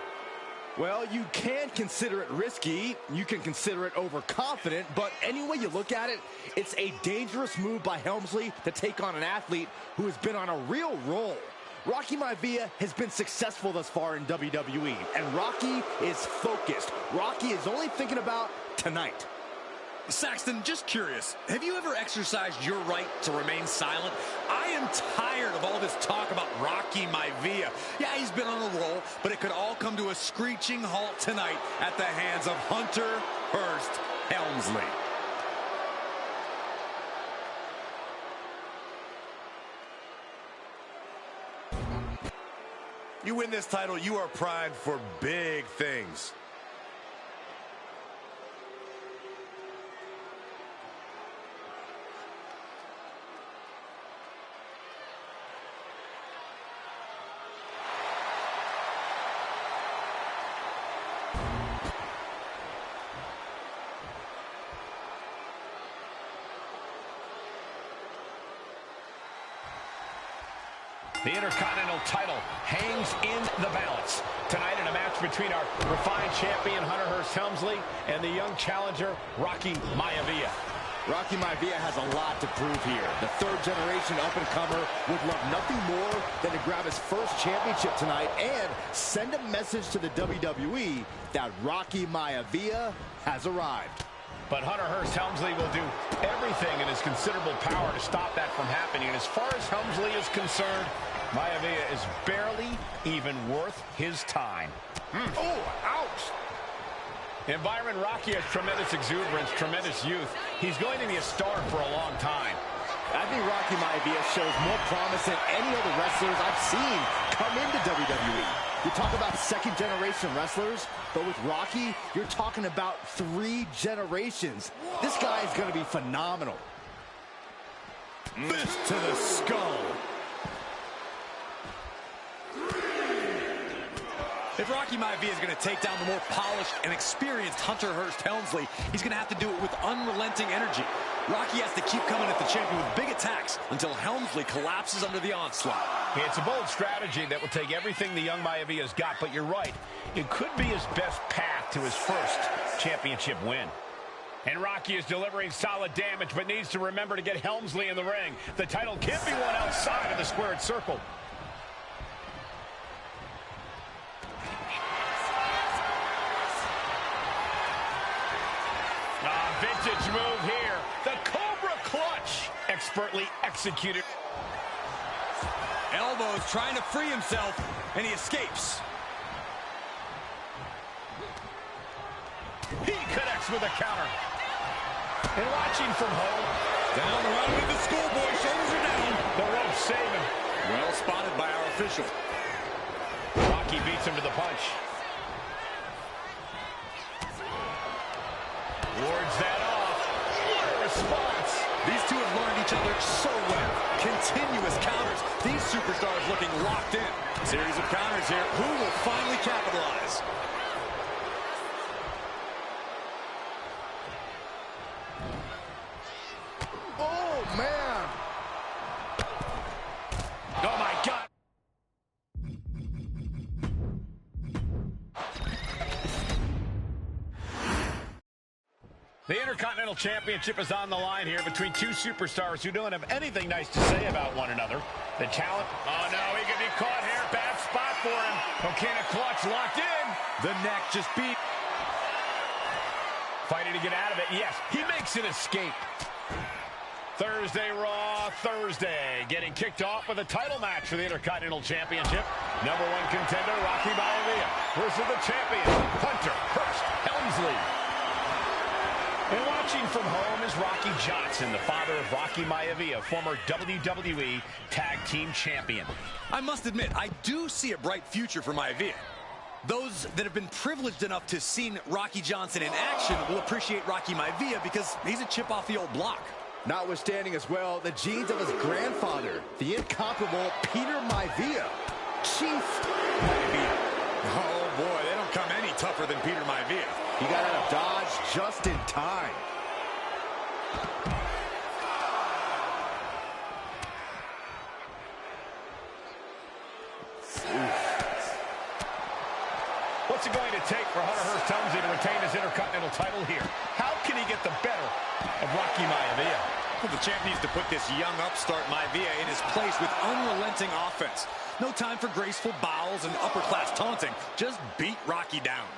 Well, you can consider it risky, you can consider it overconfident, but any way you look at it, it's a dangerous move by Helmsley to take on an athlete who has been on a real roll. Rocky Maivia has been successful thus far in WWE, and Rocky is focused. Rocky is only thinking about tonight. Saxton, just curious, have you ever exercised your right to remain silent? I am tired of all this talk about Rocky Maivia. Yeah, he's been on a roll, but it could all come to a screeching halt tonight at the hands of Hunter Hearst Helmsley. You win this title, you are primed for big things. The Intercontinental title hangs in the balance. Tonight in a match between our refined champion, Hunter Hearst Helmsley, and the young challenger, Rocky Maivia. Rocky Maivia has a lot to prove here. The third-generation up-and-comer would love nothing more than to grab his first championship tonight and send a message to the WWE that Rocky Maivia has arrived. But Hunter Hearst Helmsley will do everything in his considerable power to stop that from happening. And as far as Helmsley is concerned, Maivia is barely even worth his time. Oh, ouch! In Byron, Rocky has tremendous exuberance, tremendous youth. He's going to be a star for a long time. I think Rocky Maivia shows more promise than any other wrestlers I've seen come into WWE. You talk about second-generation wrestlers, but with Rocky, you're talking about 3 generations. This guy is going to be phenomenal. Fist to the skull. If Rocky Maivia is going to take down the more polished and experienced Hunter Hearst Helmsley, he's going to have to do it with unrelenting energy. Rocky has to keep coming at the champion with big attacks until Helmsley collapses under the onslaught. It's a bold strategy that will take everything the young Maivia's got, but you're right. It could be his best path to his first championship win. And Rocky is delivering solid damage, but needs to remember to get Helmsley in the ring. The title can't be won outside of the squared circle. Vintage move here. The Cobra Clutch. Expertly executed. Elbows trying to free himself, and he escapes. He connects with a counter. And watching from home. Down the line with the schoolboy. Shoulders are down. The rope saving. Well spotted by our official. Rocky beats him to the punch. Wards that off. What a response. These two have learned each other so well. Continuous counters. These superstars looking locked in. Series of counters here. Who will finally capitalize? Oh, man. Oh, my God. The Intercontinental Championship is on the line here between two superstars who don't have anything nice to say about one another. The talent. Oh, no, he could be caught here. Bad spot for him. Coquina Clutch locked in. The neck just beat. Fighting to get out of it. Yes, he makes an escape. Thursday Raw, Thursday. Getting kicked off with a title match for the Intercontinental Championship. #1 contender, Rocky Maivia, versus the champion, Hunter Hearst Helmsley. And watching from home is Rocky Johnson, the father of Rocky Maivia, former WWE Tag Team Champion. I must admit, I do see a bright future for Maivia. Those that have been privileged enough to see Rocky Johnson in action will appreciate Rocky Maivia because he's a chip off the old block. Notwithstanding as well the genes of his grandfather, the incomparable Peter Maivia. Chief Maivia. Oh boy, they don't come any tougher than Peter Maivia. He got out of Dodge just in time. What's it going to take for Hunter Hearst Helmsley to retain his Intercontinental title here? How can he get the better of Rocky Maivia? Well, the champ needs to put this young upstart Maivia in his place with unrelenting offense. No time for graceful bows and upper-class taunting. Just beat Rocky down.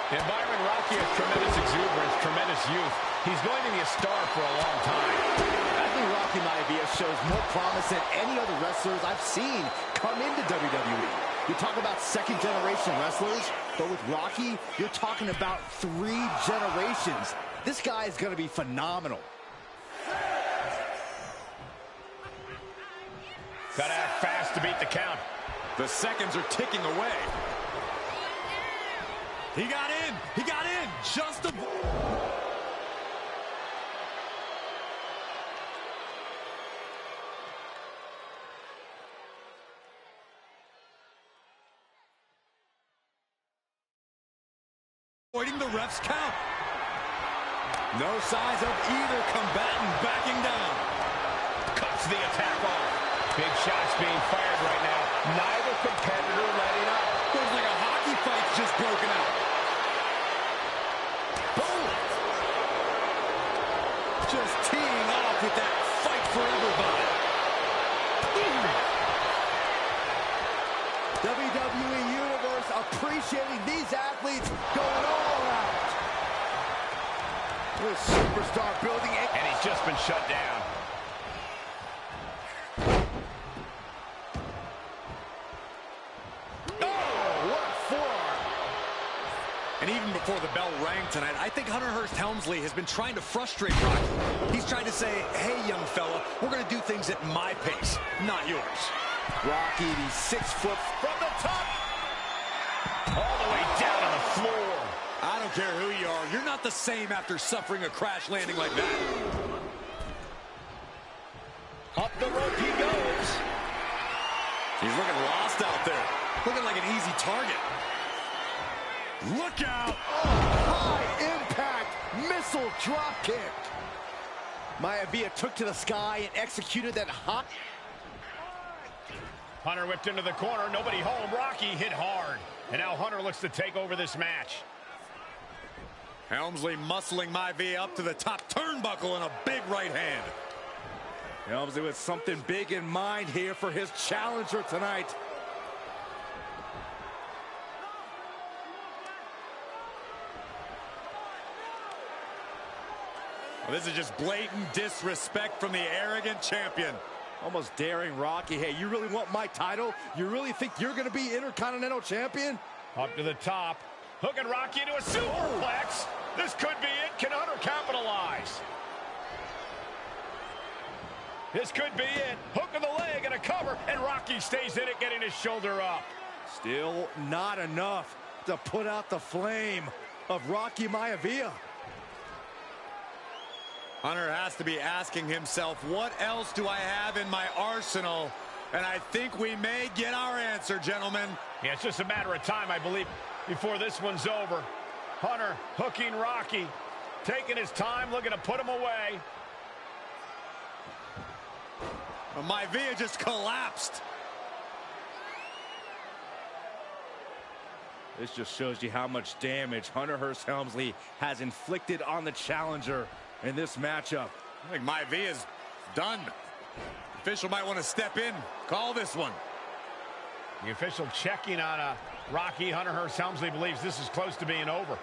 And Byron, Rocky has tremendous exuberance, tremendous youth. He's going to be a star for a long time. I think Rocky Maivia shows more promise than any other wrestlers I've seen come into WWE. You talk about second-generation wrestlers, but with Rocky, you're talking about 3 generations. This guy is going to be phenomenal. Got to act fast to beat the count. The seconds are ticking away. He got in. He got in. Just a... avoiding the ref's count. No signs of either combatant backing down. Cuts the attack off. Big shots being fired right now. Neither competitor letting up. Feels like a hockey fight's just broken out. Boom! Just teeing off with that fight forever vibe. WWE Universe appreciating these athletes going all out. This superstar building, and he's just been shut down. And even before the bell rang tonight, I think Hunter Hearst Helmsley has been trying to frustrate Rocky. He's trying to say, hey, young fella, we're going to do things at my pace, not yours. Rocky, the 6 foot from the top, all the way down on the floor. I don't care who you are, you're not the same after suffering a crash landing like that. Up the rope he goes. He's looking lost out there, looking like an easy target. Look out! High impact missile drop kick. Maivia took to the sky and executed that hot. Hunter whipped into the corner, nobody home. Rocky hit hard. And now Hunter looks to take over this match. Helmsley muscling Maivia up to the top turnbuckle in a big right hand. Helmsley with something big in mind here for his challenger tonight. Well, this is just blatant disrespect from the arrogant champion. Almost daring Rocky. Hey, you really want my title? You really think you're going to be Intercontinental Champion? Up to the top. Hooking Rocky into a superplex. This could be it. Can Hunter capitalize? This could be it. Hook of the leg and a cover. And Rocky stays in it, getting his shoulder up. Still not enough to put out the flame of Rocky Maivia. Hunter has to be asking himself, what else do I have in my arsenal? And I think we may get our answer, gentlemen. Yeah, it's just a matter of time, I believe, before this one's over. Hunter hooking Rocky, taking his time, looking to put him away. Well, Maivia just collapsed. This just shows you how much damage Hunter Hearst Helmsley has inflicted on the challenger in this matchup. I think Maivia's done. Official might want to step in, call this one. The official checking on Rocky. Hunter Hearst Helmsley believes this is close to being over.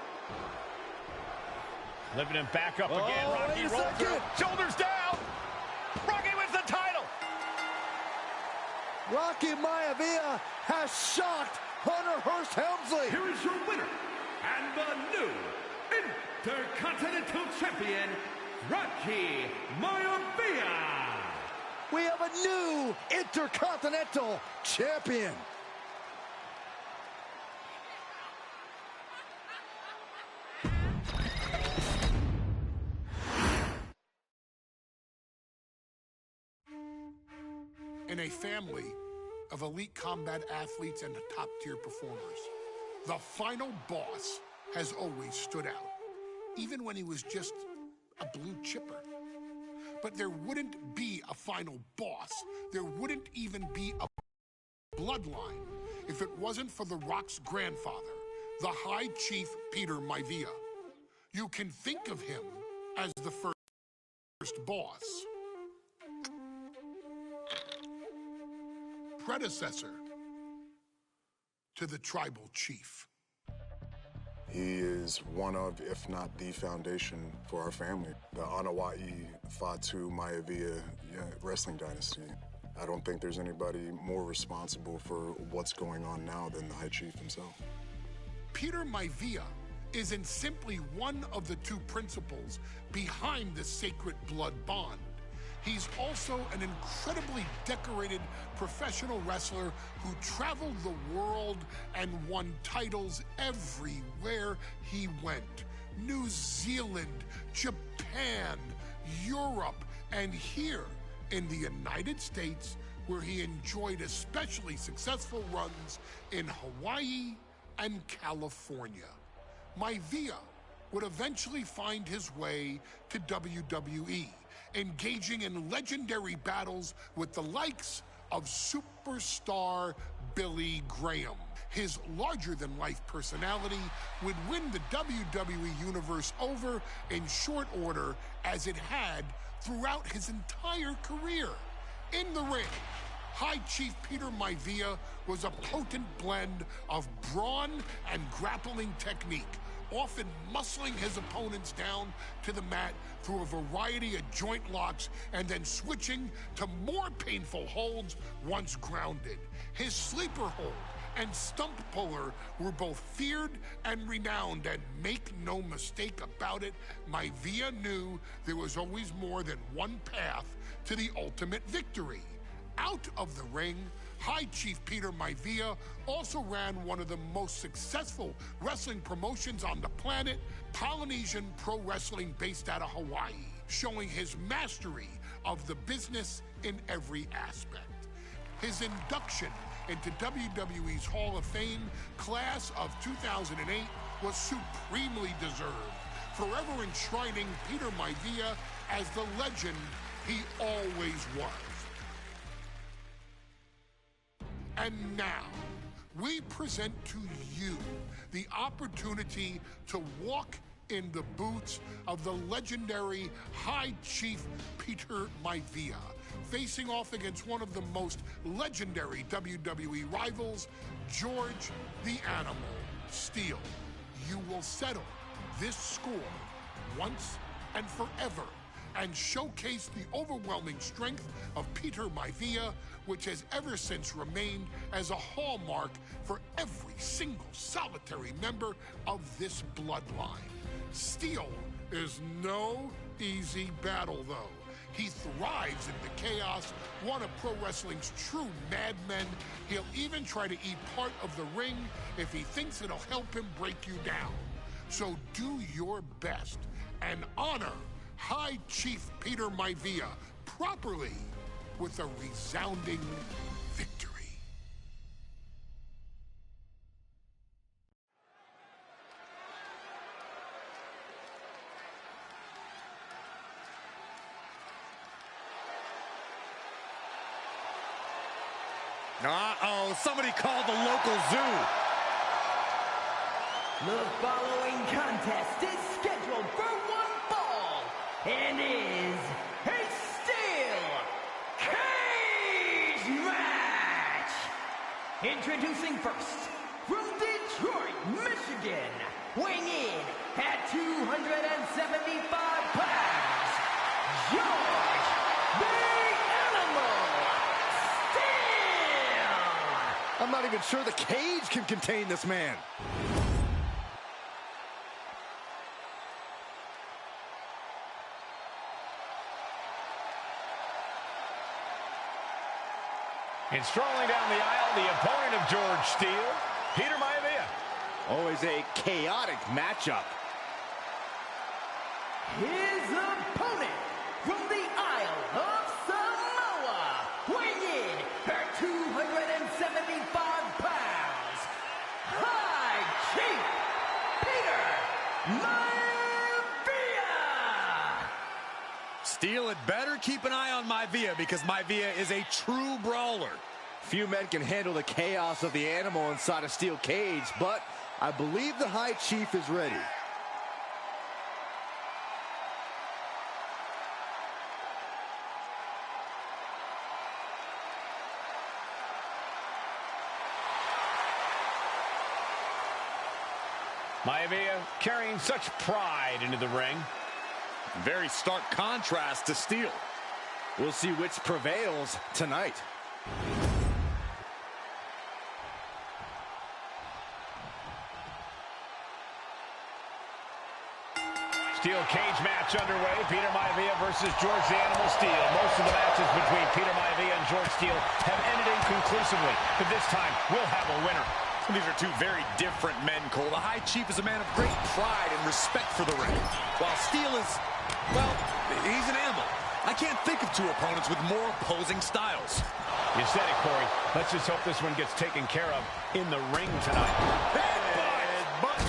Lifting him back up again. Rocky rolls through. Shoulders down. Rocky wins the title. Rocky Maivia has shocked Hunter Hearst Helmsley. Here is your winner and the new Intercontinental Champion, Rocky Maivia. We have a new Intercontinental Champion. In a family of elite combat athletes and top-tier performers, the final boss has always stood out, even when he was just a blue chipper. But there wouldn't be a final boss. There wouldn't even be a bloodline if it wasn't for The Rock's grandfather, the High Chief Peter Maivia. You can think of him as the first boss, predecessor to the tribal chief. He is one of, if not the foundation for our family. The Anoa'i Fatu Maivia wrestling dynasty. I don't think there's anybody more responsible for what's going on now than the High Chief himself. Peter Maivia isn't simply one of the two principles behind the sacred blood bond. He's also an incredibly decorated professional wrestler who traveled the world and won titles everywhere he went. New Zealand, Japan, Europe, and here in the United States, where he enjoyed especially successful runs in Hawaii and California. Maivia would eventually find his way to WWE, engaging in legendary battles with the likes of superstar Billy Graham. His larger-than-life personality would win the WWE Universe over in short order, as it had throughout his entire career. In the ring, High Chief Peter Maivia was a potent blend of brawn and grappling technique, often muscling his opponents down to the mat through a variety of joint locks and then switching to more painful holds once grounded. His sleeper hold and stump puller were both feared and renowned, and make no mistake about it, Maivia knew there was always more than one path to the ultimate victory. Out of the ring, High Chief Peter Maivia also ran one of the most successful wrestling promotions on the planet, Polynesian Pro Wrestling, based out of Hawaii, showing his mastery of the business in every aspect. His induction into WWE's Hall of Fame class of 2008 was supremely deserved, forever enshrining Peter Maivia as the legend he always was. And now, we present to you the opportunity to walk in the boots of the legendary High Chief Peter Maivia, facing off against one of the most legendary WWE rivals, George the Animal Steele. You will settle this score once and forever and showcase the overwhelming strength of Peter Maivia, which has ever since remained as a hallmark for every single solitary member of this bloodline. Steele is no easy battle, though. He thrives in the chaos, one of pro wrestling's true madmen. He'll even try to eat part of the ring if he thinks it'll help him break you down. So do your best and honor High Chief Peter Maivia properly with a resounding victory. Uh-oh, somebody called the local zoo. The following contest is scheduled for one fall and is a steel cage match. Introducing first, from Detroit, Michigan, weighing in at 275 pounds, George the Animal Steele. I'm not even sure the cage can contain this man. And strolling down the aisle, the opponent of George Steele, Peter Maivia. Always a chaotic matchup. His opponent from the Isle of Samoa, weighing in at 275 pounds, High Chief Peter Maivia. Steele had better keep an eye on Maivia, because Maivia is a true brawler. Few men can handle the chaos of the animal inside a steel cage, but I believe the High Chief is ready. Maivia carrying such pride into the ring. Very stark contrast to Steele. We'll see which prevails tonight. Steel cage match underway. Peter Maivia versus George the Animal Steel. Most of the matches between Peter Maivia and George Steel have ended inconclusively, but this time we'll have a winner. These are two very different men, Cole. The High Chief is a man of great pride and respect for the ring, while Steel is, well, he's an animal. I can't think of two opponents with more opposing styles. You said it, Corey. Let's just hope this one gets taken care of in the ring tonight. Headbutt.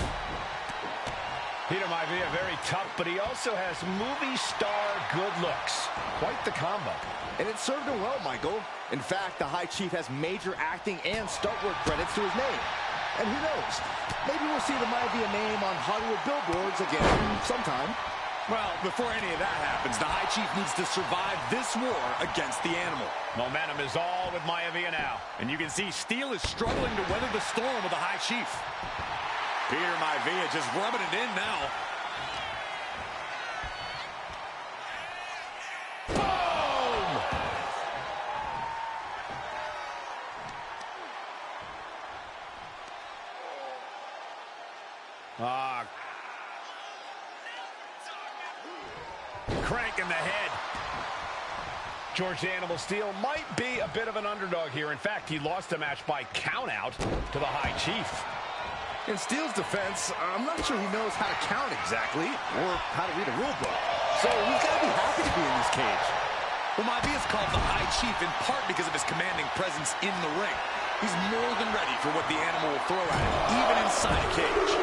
Peter Maivia, very tough, but he also has movie star good looks. Quite the combo. And it served him well, Michael. In fact, the High Chief has major acting and stunt work credits to his name. And who knows? Maybe we'll see the Maivia name on Hollywood billboards again sometime. Well, before any of that happens, the High Chief needs to survive this war against the animal. Momentum is all with Maivia now. And you can see Steel is struggling to weather the storm with the High Chief. Peter Maivia just rubbing it in now. Crank in the head. George the Animal Steel might be a bit of an underdog here. In fact, he lost the match by countout to the High Chief. In Steel's defense, I'm not sure he knows how to count exactly, or how to read a rule book. So he's got to be happy to be in this cage. Well, Maivia is called the High Chief in part because of his commanding presence in the ring. He's more than ready for what the animal will throw at him, even inside a cage.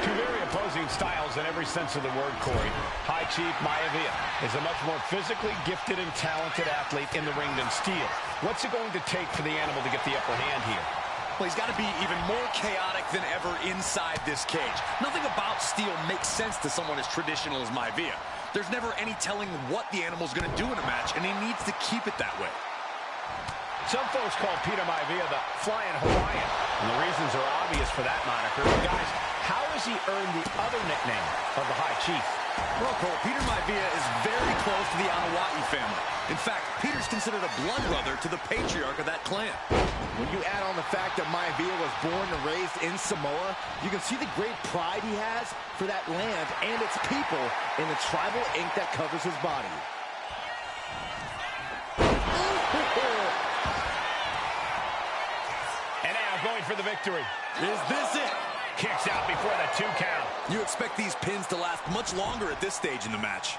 Two very opposing styles in every sense of the word, Corey. High Chief Maivia is a much more physically gifted and talented athlete in the ring than Steel. What's it going to take for the animal to get the upper hand here? Well, he's got to be even more chaotic than ever inside this cage. Nothing about Steel makes sense to someone as traditional as Maivia. There's never any telling what the animal's going to do in a match, and he needs to keep it that way. Some folks call Peter Maivia the Flying Hawaiian, and the reasons are obvious for that moniker. But guys, how has he earned the other nickname of the High Chief? Well, Cole, Peter Maivia is very close to the Anahua'i family. In fact, Peter's considered a blood brother to the patriarch of that clan. When you add on the fact that Maivia was born and raised in Samoa, you can see the great pride he has for that land and its people in the tribal ink that covers his body. And now going for the victory. Is this it? Kicks out before the 2 count. You expect these pins to last much longer at this stage in the match.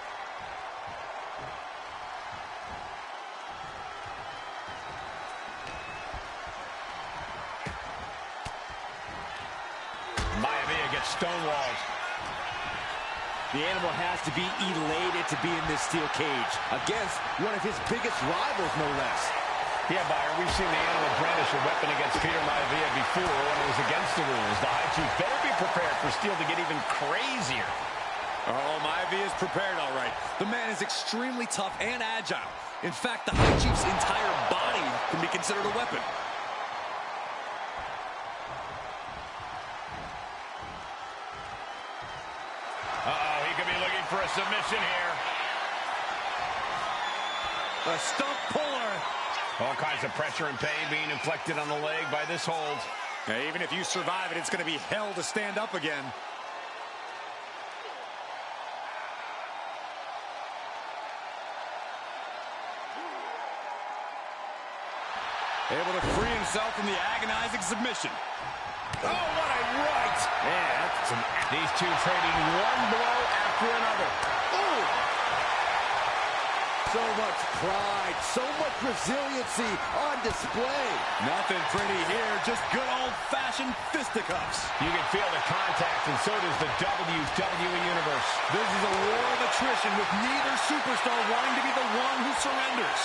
Maivia gets stonewalled. The animal has to be elated to be in this steel cage against one of his biggest rivals, no less. Yeah, Byron, we've seen the animal brandish a weapon against Peter Maivia before when it was against the rules. The High Chief better be prepared for Steel to get even crazier. Oh, Maivia is prepared, all right. The man is extremely tough and agile. In fact, the High Chief's entire body can be considered a weapon. Uh-oh, he could be looking for a submission here. A stump puller. All kinds of pressure and pain being inflicted on the leg by this hold. Yeah, even if you survive it, it's going to be hell to stand up again. Able to free himself from the agonizing submission. Oh, what a right! Yeah, that's some... These two trading one blow after another. Ooh! So much pride, so much resiliency on display. Nothing pretty here, just good old-fashioned fisticuffs. You can feel the contact, and so does the WWE Universe. This is a war of attrition with neither superstar wanting to be the one who surrenders.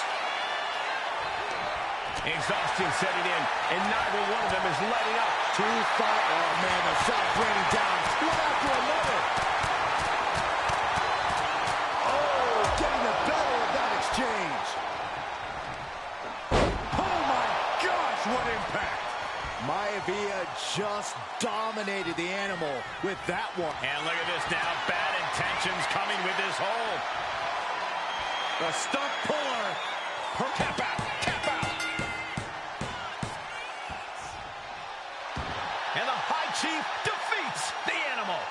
Exhaustion setting in, and neither one of them is letting up. Oh, man, the shot raining down, one after another. Oh, getting the better of that exchange. Oh, my gosh, what impact. Maivia just dominated the animal with that one. And look at this now, bad intentions coming with this hold. The stump puller. Tap out, tap out. And the High Chief defeats the animal.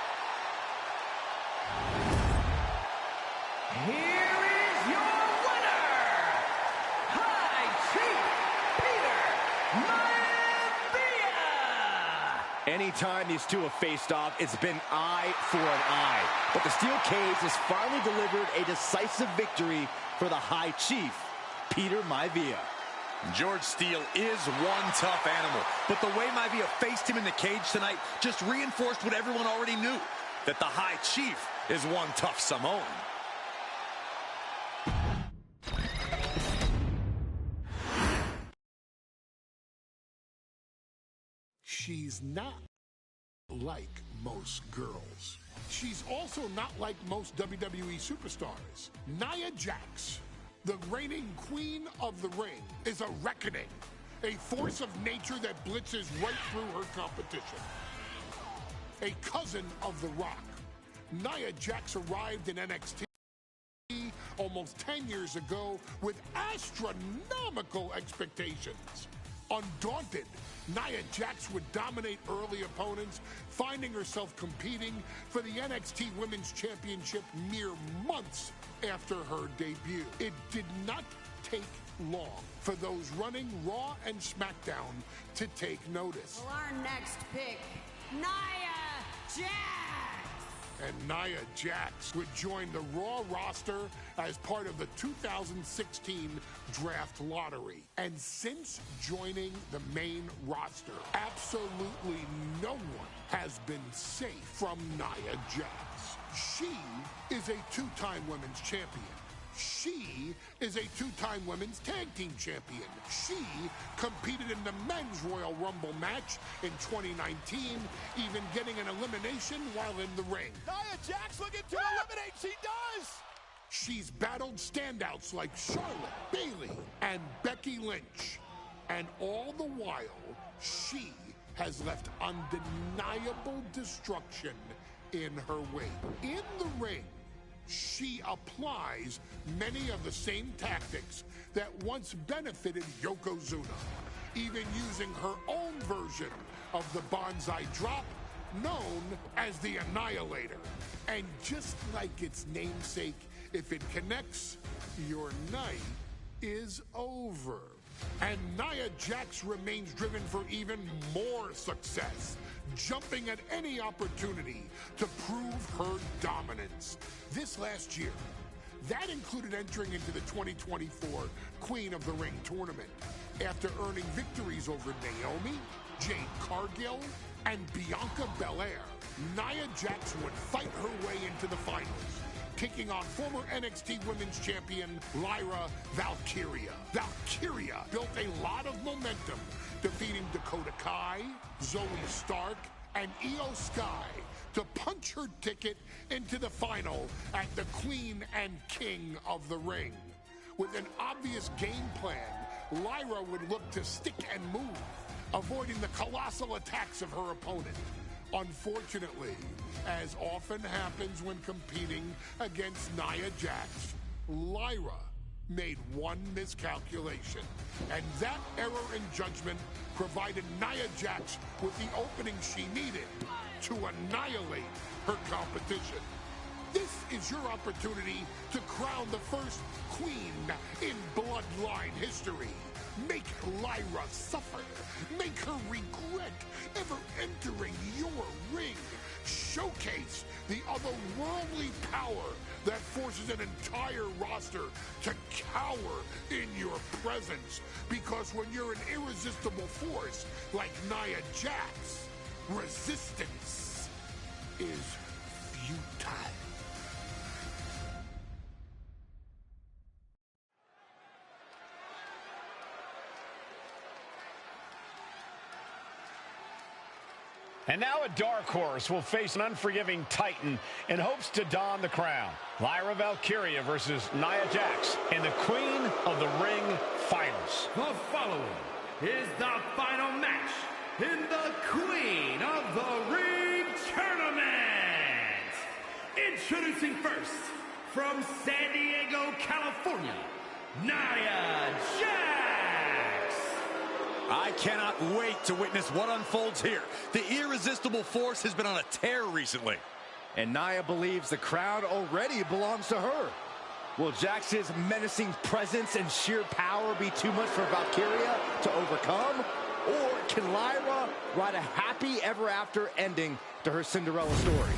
time these two have faced off, it's been eye for an eye. But the steel cage has finally delivered a decisive victory for the High Chief, Peter Maivia. George Steele is one tough animal, but the way Maivia faced him in the cage tonight just reinforced what everyone already knew, that the High Chief is one tough Samoan. She's not like most girls. She's also not like most WWE superstars. Nia Jax, the reigning queen of the ring, is a reckoning, a force of nature that blitzes right through her competition. A cousin of The Rock, Nia Jax arrived in NXT almost 10 years ago with astronomical expectations. Undaunted, Nia Jax would dominate early opponents, finding herself competing for the NXT Women's Championship mere months after her debut. It did not take long for those running Raw and SmackDown to take notice. Well, our next pick, Nia Jax. And Nia Jax would join the Raw roster as part of the 2016 draft lottery. And since joining the main roster, absolutely no one has been safe from Nia Jax. She is a two-time women's champion. She is a two-time women's tag team champion. She competed in the men's Royal Rumble match in 2019, even getting an elimination while in the ring. Nia Jax looking to eliminate. She does. She's battled standouts like Charlotte, Bayley, and Becky Lynch. And all the while, she has left undeniable destruction in her wake. In the ring, she applies many of the same tactics that once benefited Yokozuna, even using her own version of the Banzai drop, known as the Annihilator. And just like its namesake, if it connects, your night is over. And Nia Jax remains driven for even more success, jumping at any opportunity to prove her dominance. This last year, that included entering into the 2024 Queen of the Ring tournament after earning victories over Naomi, Jade Cargill, and Bianca Belair. Nia Jax would fight her way into the finals, taking on former NXT Women's Champion Lyra Valkyria. Valkyria built a lot of momentum, defeating Dakota Kai, Zoe Stark, and Io Sky to punch her ticket into the final at the Queen and King of the Ring. With an obvious game plan, Lyra would look to stick and move, avoiding the colossal attacks of her opponent. Unfortunately, as often happens when competing against Nia Jax, Lyra made one miscalculation, and that error in judgment provided Nia Jax with the opening she needed to annihilate her competition. This is your opportunity to crown the first queen in Bloodline history. Make Lyra suffer. Make her regret ever entering your ring. Showcase the otherworldly power that forces an entire roster to cower in your presence. Because when you're an irresistible force like Nia Jax, resistance is futile. And now a dark horse will face an unforgiving titan in hopes to don the crown. Lyra Valkyria versus Nia Jax in the Queen of the Ring Finals. The following is the final match in the Queen of the Ring Tournament. Introducing first, from San Diego, California, Nia Jax. I cannot wait to witness what unfolds here. The irresistible force has been on a tear recently. And Nia believes the crowd already belongs to her. Will Jax's menacing presence and sheer power be too much for Valkyria to overcome? Or can Lyra write a happy ever after ending to her Cinderella story?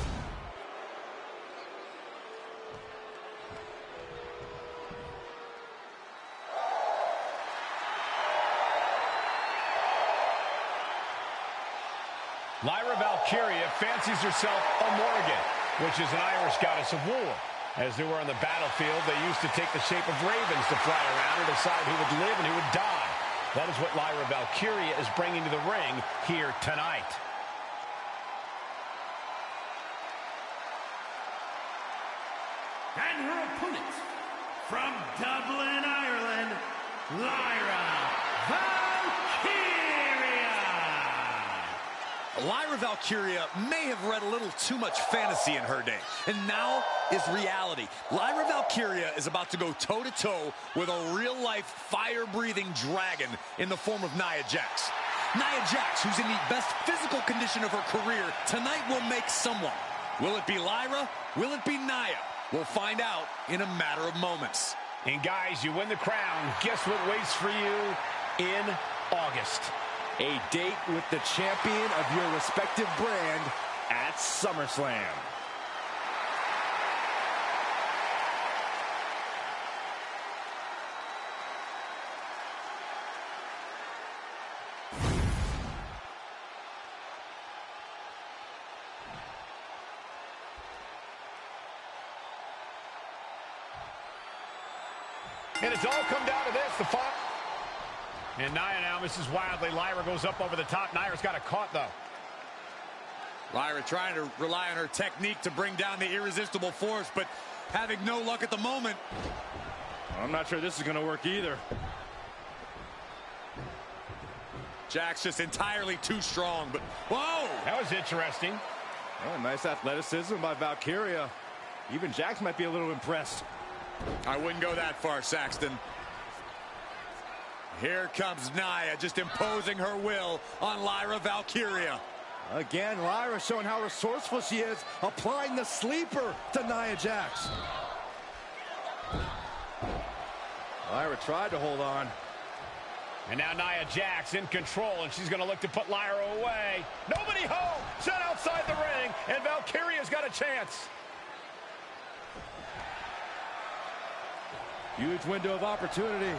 Lyra Valkyria fancies herself a Morrigan, which is an Irish goddess of war. As they were on the battlefield, they used to take the shape of ravens to fly around and decide who would live and who would die. That is what Lyra Valkyria is bringing to the ring here tonight. And her opponent, from Dublin, Ireland, Lyra Valkyria! Lyra Valkyria may have read a little too much fantasy in her day, and now is reality. Lyra Valkyria is about to go toe-to-toe with a real-life, fire-breathing dragon in the form of Nia Jax. Nia Jax, who's in the best physical condition of her career, tonight will make someone. Will it be Lyra? Will it be Nia? We'll find out in a matter of moments. And guys, you win the crown. Guess what waits for you in August? A date with the champion of your respective brand at SummerSlam. And it's all come down to this, the fight. And Nia now misses wildly. Lyra goes up over the top. Nia's got it caught, though. Lyra trying to rely on her technique to bring down the irresistible force, but having no luck at the moment. I'm not sure this is going to work either. Jax just entirely too strong, but whoa! That was interesting. Oh, nice athleticism by Valkyria. Even Jax might be a little impressed. I wouldn't go that far, Saxton. Here comes Nia, just imposing her will on Lyra Valkyria. Again, Lyra showing how resourceful she is, applying the sleeper to Nia Jax. Lyra tried to hold on. And now Nia Jax in control, and she's going to look to put Lyra away. Nobody home! Set outside the ring, and Valkyria's got a chance. Huge window of opportunity.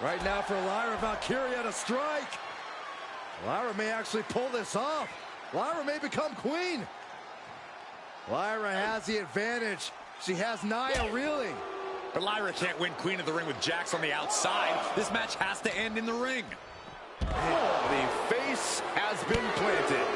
Right now for Lyra Valkyria to strike. Lyra may actually pull this off. Lyra may become queen. Lyra has the advantage. She has Nia reeling. But Lyra can't win Queen of the Ring with Jax on the outside. This match has to end in the ring. Oh, the face has been planted.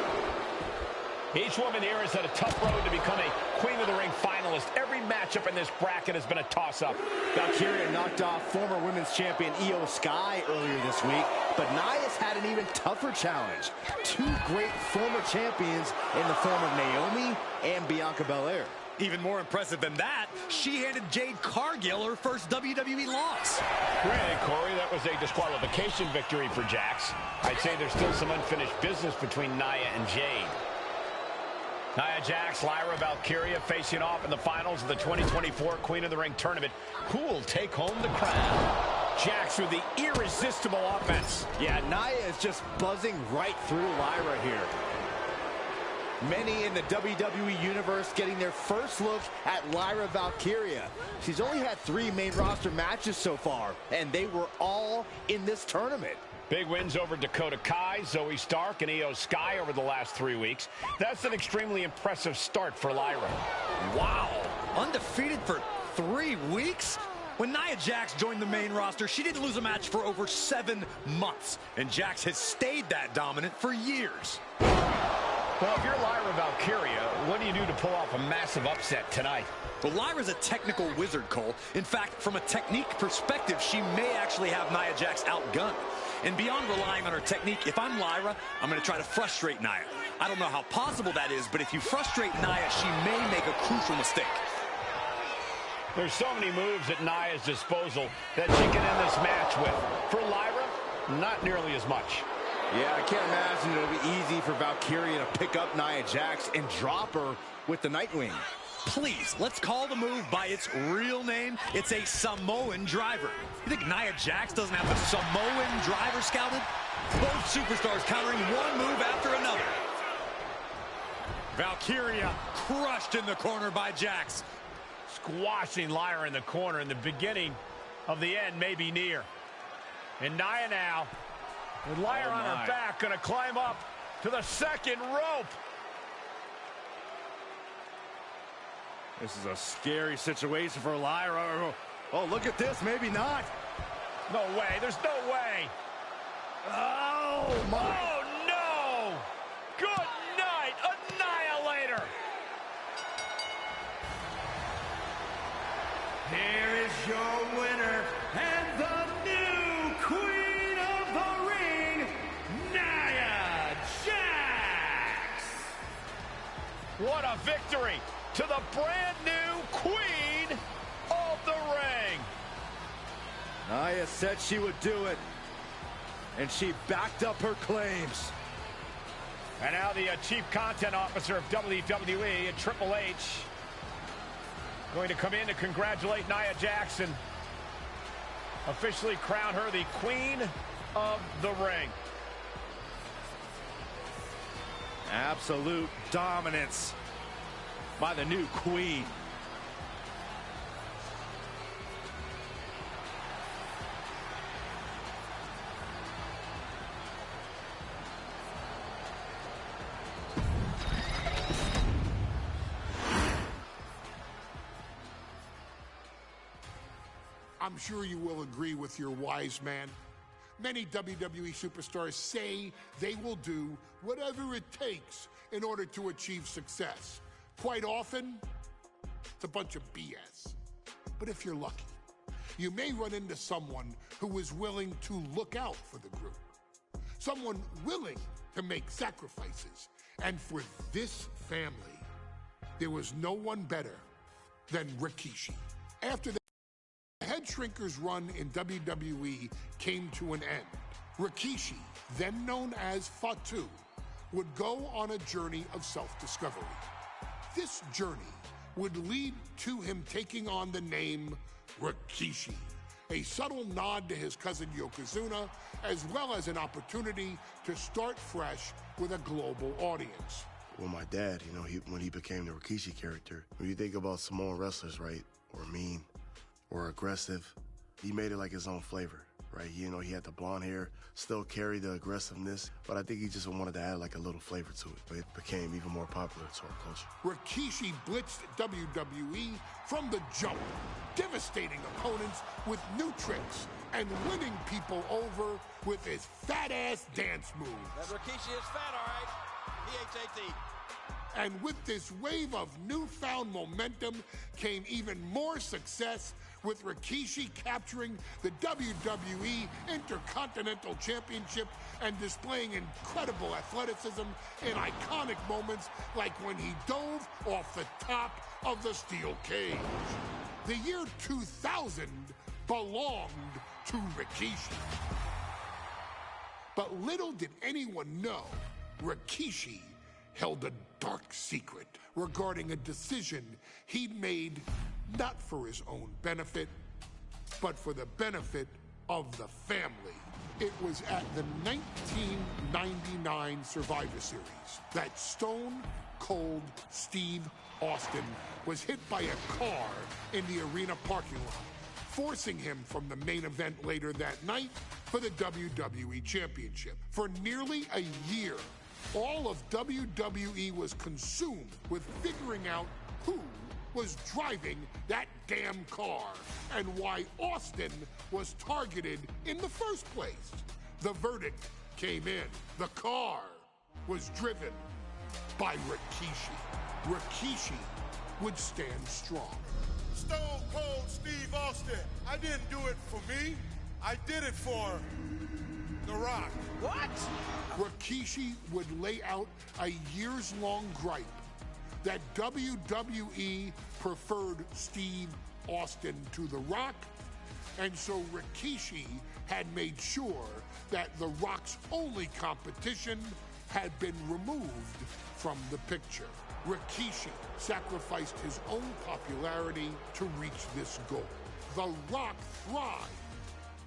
Each woman here has had a tough road to become a Queen of the Ring finalist. Every matchup in this bracket has been a toss-up. Valkyria knocked off former women's champion Io Sky earlier this week, but Nia's had an even tougher challenge. Two great former champions in the form of Naomi and Bianca Belair. Even more impressive than that, she handed Jade Cargill her first WWE loss. Granted, Corey, that was a disqualification victory for Jax. I'd say there's still some unfinished business between Nia and Jade. Nia Jax, Lyra Valkyria facing off in the finals of the 2024 Queen of the Ring tournament. Who will take home the crown? Jax with the irresistible offense. Yeah, Nia is just buzzing right through Lyra here. Many in the WWE Universe getting their first look at Lyra Valkyria. She's only had 3 main roster matches so far, and they were all in this tournament. Big wins over Dakota Kai, Zoe Stark, and Io Sky over the last 3 weeks. That's an extremely impressive start for Lyra. Wow, undefeated for 3 weeks? When Nia Jax joined the main roster, she didn't lose a match for over 7 months, and Jax has stayed that dominant for years. Well, if you're Lyra Valkyria, what do you do to pull off a massive upset tonight? Well, Lyra's a technical wizard, Cole. In fact, from a technique perspective, she may actually have Nia Jax outgunned. And beyond relying on her technique, if I'm Lyra, I'm going to try to frustrate Nia. I don't know how possible that is, but if you frustrate Nia, she may make a crucial mistake. There's so many moves at Nia's disposal that she can end this match with. For Lyra, not nearly as much. Yeah, I can't imagine it'll be easy for Valkyria to pick up Nia Jax and drop her with the Nightwing. Please, let's call the move by its real name. It's a Samoan driver. You think Nia Jax doesn't have the Samoan driver scouted? Both superstars countering one move after another. Valkyria crushed in the corner by Jax. Squashing Lyra in the corner, and the beginning of the end may be near. And Nia now, with Lyra on her back, going to climb up to the second rope. This is a scary situation for Lyra. Oh, look at this. Maybe not. No way. There's no way. Oh, my. Oh, no. Good night, Annihilator. Here is your winner and the new Queen of the Ring, Nia Jax. What a victory to the brand new Queen of the Ring. Nia said she would do it, and she backed up her claims. And now the Chief Content Officer of WWE and Triple H going to come in to congratulate Nia Jax, officially crown her the Queen of the Ring. Absolute dominance by the new Queen. I'm sure you will agree with your wise man. Many WWE superstars say they will do whatever it takes in order to achieve success. Quite often, it's a bunch of BS. But if you're lucky, you may run into someone who is willing to look out for the group. Someone willing to make sacrifices. And for this family, there was no one better than Rikishi. After the Head Shrinker's run in WWE came to an end, Rikishi, then known as Fatu, would go on a journey of self-discovery. This journey would lead to him taking on the name Rikishi, a subtle nod to his cousin Yokozuna, as well as an opportunity to start fresh with a global audience. Well, my dad, when he became the Rikishi character, when you think about Samoan wrestlers, right, or mean, or aggressive, he made it like his own flavor, right? He had the blonde hair, still carried the aggressiveness, but I think he just wanted to add like a little flavor to it. But it became even more popular to our culture. Rikishi blitzed WWE from the jump, devastating opponents with new tricks and winning people over with his fat-ass dance moves. That Rikishi is fat, all right. P-H-A-T. And with this wave of newfound momentum came even more success, with Rikishi capturing the WWE Intercontinental Championship and displaying incredible athleticism in iconic moments like when he dove off the top of the steel cage. The year 2000 belonged to Rikishi. But little did anyone know, Rikishi held a dark secret regarding a decision he'd made not for his own benefit, but for the benefit of the family. It was at the 1999 Survivor Series that Stone Cold Steve Austin was hit by a car in the arena parking lot, forcing him from the main event later that night for the WWE Championship. For nearly a year, all of WWE was consumed with figuring out who was driving that damn car and why Austin was targeted in the first place. The verdict came in. The car was driven by Rikishi. Rikishi would stand strong. Stone Cold Steve Austin. I didn't do it for me. I did it for The Rock. What? Rikishi would lay out a years-long gripe that WWE preferred Steve Austin to The Rock, and so Rikishi had made sure that The Rock's only competition had been removed from the picture. Rikishi sacrificed his own popularity to reach this goal. The Rock thrived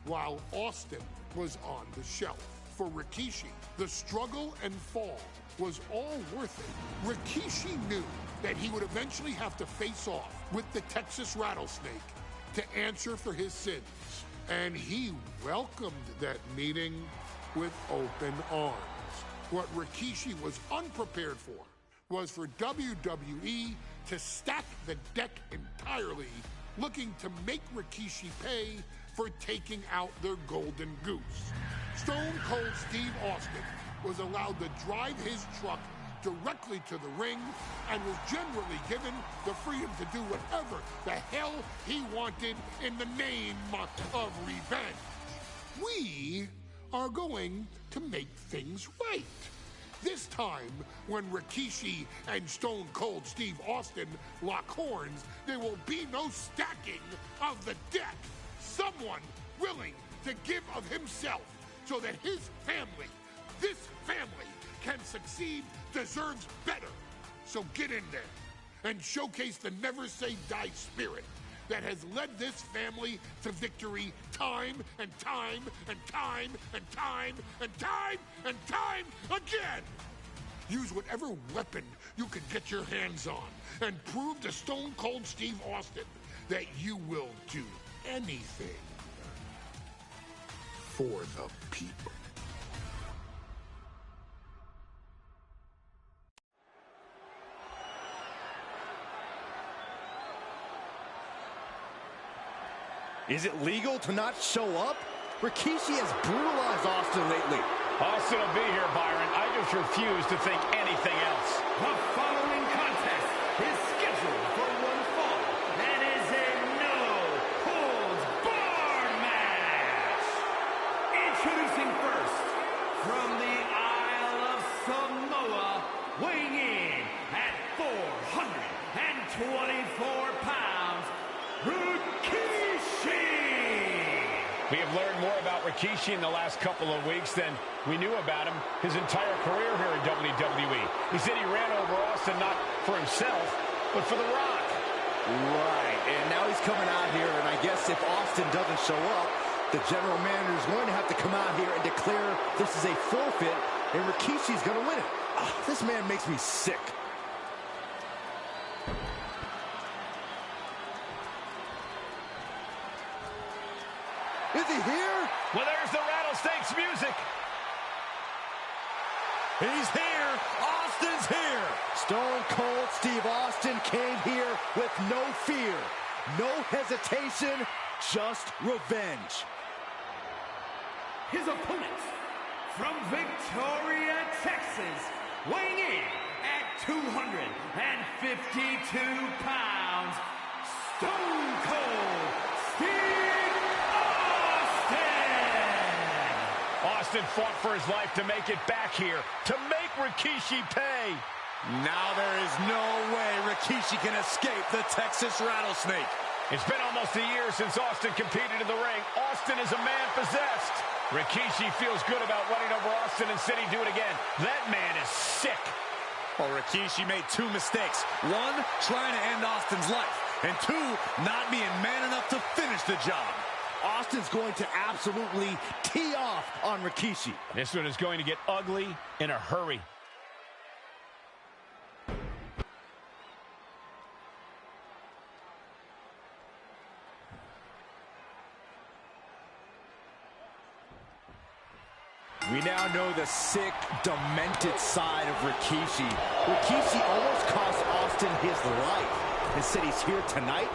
while Austin was on the shelf. for Rikishi. The struggle and fall was all worth it. Rikishi knew that he would eventually have to face off with the Texas Rattlesnake to answer for his sins. And he welcomed that meeting with open arms. What Rikishi was unprepared for was for WWE to stack the deck entirely, looking to make Rikishi pay for taking out their golden goose. Stone Cold Steve Austin was allowed to drive his truck directly to the ring and was generally given the freedom to do whatever the hell he wanted in the name of revenge. We are going to make things right. This time, when Rikishi and Stone Cold Steve Austin lock horns, there will be no stacking of the deck. Someone willing to give of himself so that his family, this family, can succeed, deserves better. So get in there and showcase the never say die spirit that has led this family to victory time and time and time and time and time and time again. Use whatever weapon you can get your hands on and prove to Stone Cold Steve Austin that you will do anything for the people. Is it legal to not show up? Rikishi has brutalized Austin lately. Austin will be here, Byron. I just refuse to think anything else. The following contest is scheduled for one fall and is a no-holds-barred match. Introducing first, from the Isle of Samoa, weighing in at 424 pounds, Rikishi! We have learned more about Rikishi in the last couple of weeks than we knew about him his entire career here in WWE. He said he ran over Austin not for himself, but for The Rock. Right, and now he's coming out here, and I guess if Austin doesn't show up, the general manager is going to have to come out here and declare this is a forfeit, and Rikishi's going to win it. This man makes me sick. Is he here? Well, there's the Rattlesnake's music. He's here. Austin's here. Stone Cold Steve Austin came here with no fear, no hesitation, just revenge. His opponent, from Victoria, Texas, weighing in at 252 pounds, Stone Cold Steve Austin fought for his life to make it back here, to make Rikishi pay. Now there is no way Rikishi can escape the Texas Rattlesnake. It's been almost a year since Austin competed in the ring. Austin is a man possessed. Rikishi feels good about running over Austin and said he'd do it again. That man is sick. Well, Rikishi made two mistakes. One, trying to end Austin's life. And two, not being man enough to finish the job. Austin's going to absolutely tee off on Rikishi. This one is going to get ugly in a hurry. We now know the sick, demented side of Rikishi. Rikishi almost cost Austin his life and said he's here tonight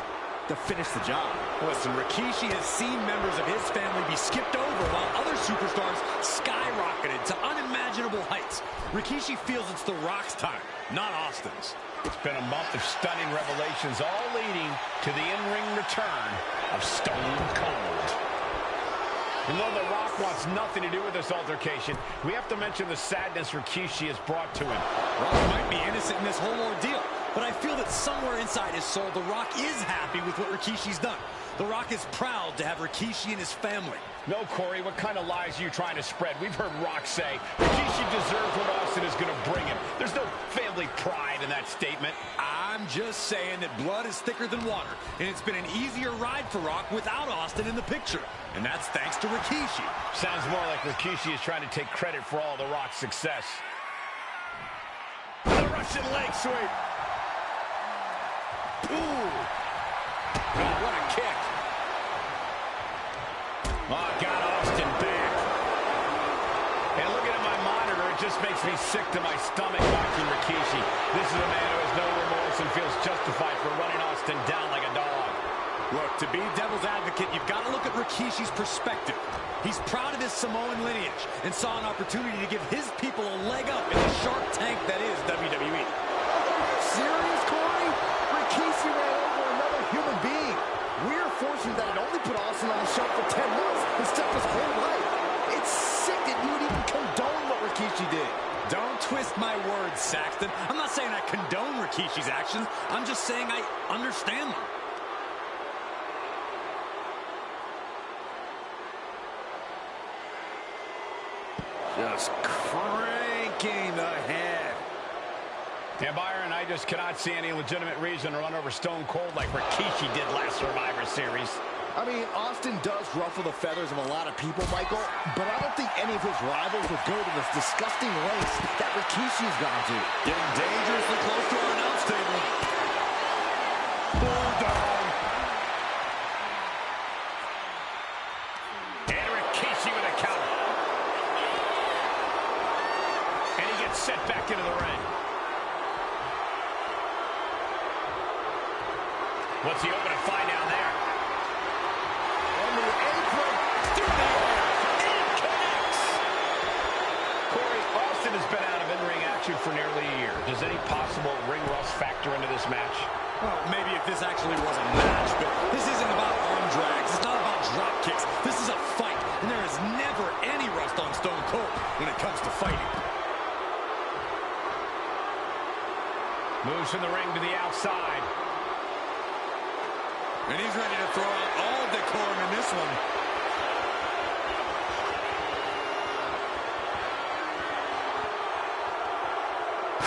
to finish the job. Listen, Rikishi has seen members of his family be skipped over while other superstars skyrocketed to unimaginable heights. Rikishi feels it's The Rock's time, not Austin's. It's been a month of stunning revelations, all leading to the in-ring return of Stone Cold. And though The Rock wants nothing to do with this altercation, we have to mention the sadness Rikishi has brought to him. Rock might be innocent in this whole ordeal, but I feel that somewhere inside his soul, The Rock is happy with what Rikishi's done. The Rock is proud to have Rikishi and his family. No, Corey, what kind of lies are you trying to spread? We've heard Rock say Rikishi deserves what Austin is going to bring him. There's no family pride in that statement. I'm just saying that blood is thicker than water, and it's been an easier ride for Rock without Austin in the picture. And that's thanks to Rikishi. Sounds more like Rikishi is trying to take credit for all the Rock's success. The Russian leg sweep. Ooh. Oh, what a kick. Oh, got Austin back. And looking at my monitor, it just makes me sick to my stomach watching Rikishi. This is a man who has no remorse and feels justified for running Austin down like a dog. Look, to be devil's advocate, you've got to look at Rikishi's perspective. He's proud of his Samoan lineage and saw an opportunity to give his people a leg up in the shark tank that is WWE. Are you serious, Corey? Rikishi ran over another human being. We're fortunate that it only put Austin on the shelf for 10 months instead of his whole life. It's sick that you would even condone what Rikishi did. Don't twist my words, Saxton. I'm not saying I condone Rikishi's actions. I'm just saying I understand them. Just cranking the head. Yeah, Byron, I just cannot see any legitimate reason to run over Stone Cold like Rikishi did last Survivor Series. I mean, Austin does ruffle the feathers of a lot of people, Michael, but I don't think any of his rivals would go to this disgusting lengths that Rikishi's gone to. Getting dangerously close to our announce table. Bulldog. And Rikishi with a counter. And he gets sent back into the ring. What's he open to find down there? On the apron, through the air, and connects! Corey, Austin has been out of in-ring action for nearly a year. Does any possible ring rust factor into this match? Well, maybe if this actually was a match, but this isn't about arm drags. It's not about drop kicks. This is a fight, and there is never any rust on Stone Cold when it comes to fighting. Moves from the ring to the outside. And he's ready to throw out all decorum in this one.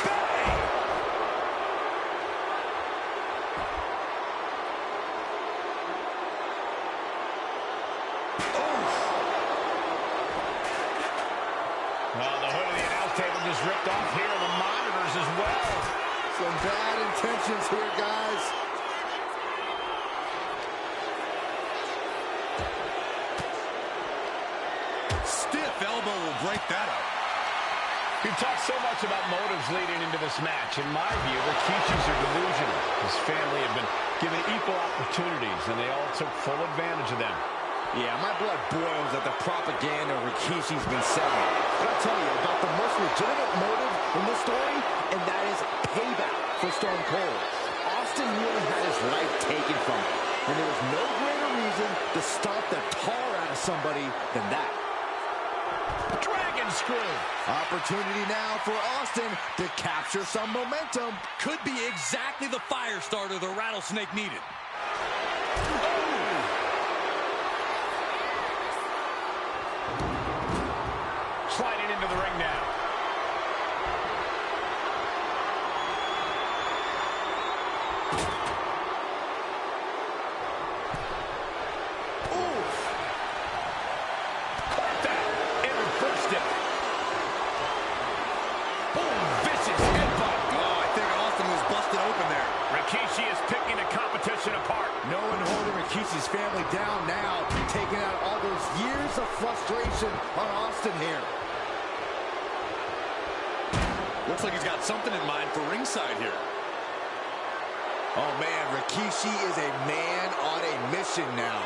Bang! Well, the hood of the announce table just ripped off here. The monitors as well. Some bad intentions here, guys. Elbow will break that up. You talk so much about motives leading into this match. In my view, Rikishis are delusional. His family have been given equal opportunities, and they all took full advantage of them. Yeah, my blood boils at the propaganda Rikishi's been selling. But I'll tell you about the most legitimate motive in this story, and that is payback for Stone Cold. Austin really had his life taken from him, and there was no greater reason to stomp the tar out of somebody than that. Dragon screw. Opportunity now for Austin to capture some momentum. Could be exactly the fire starter the Rattlesnake needed. Sliding into the ring now. Rikishi is picking the competition apart. No one holding Rikishi's family down now, taking out all those years of frustration on Austin here. Looks like he's got something in mind for ringside here. Oh man, Rikishi is a man on a mission now.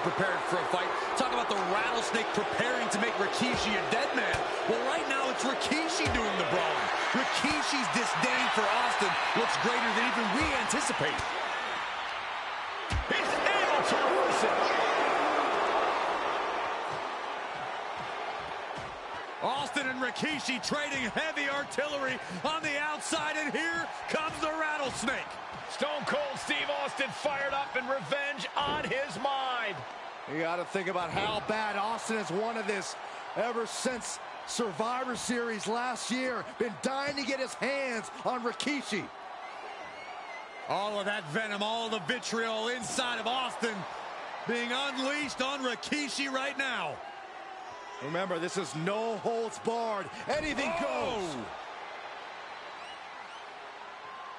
Prepared for a fight. Talk about the Rattlesnake preparing to make Rikishi a dead man. Well, right now it's Rikishi doing the brawling. Rikishi's disdain for Austin looks greater than even we anticipated. He's able to reverse it. Austin and Rikishi trading heavy artillery on the outside, and here comes the rattlesnake. Stone Cold Steve Austin fired up and revenge on his mind. You got to think about how bad Austin has wanted this ever since Survivor Series last year. Been dying to get his hands on Rikishi. All of that venom, all of the vitriol inside of Austin being unleashed on Rikishi right now. Remember, this is no holds barred. Anything goes.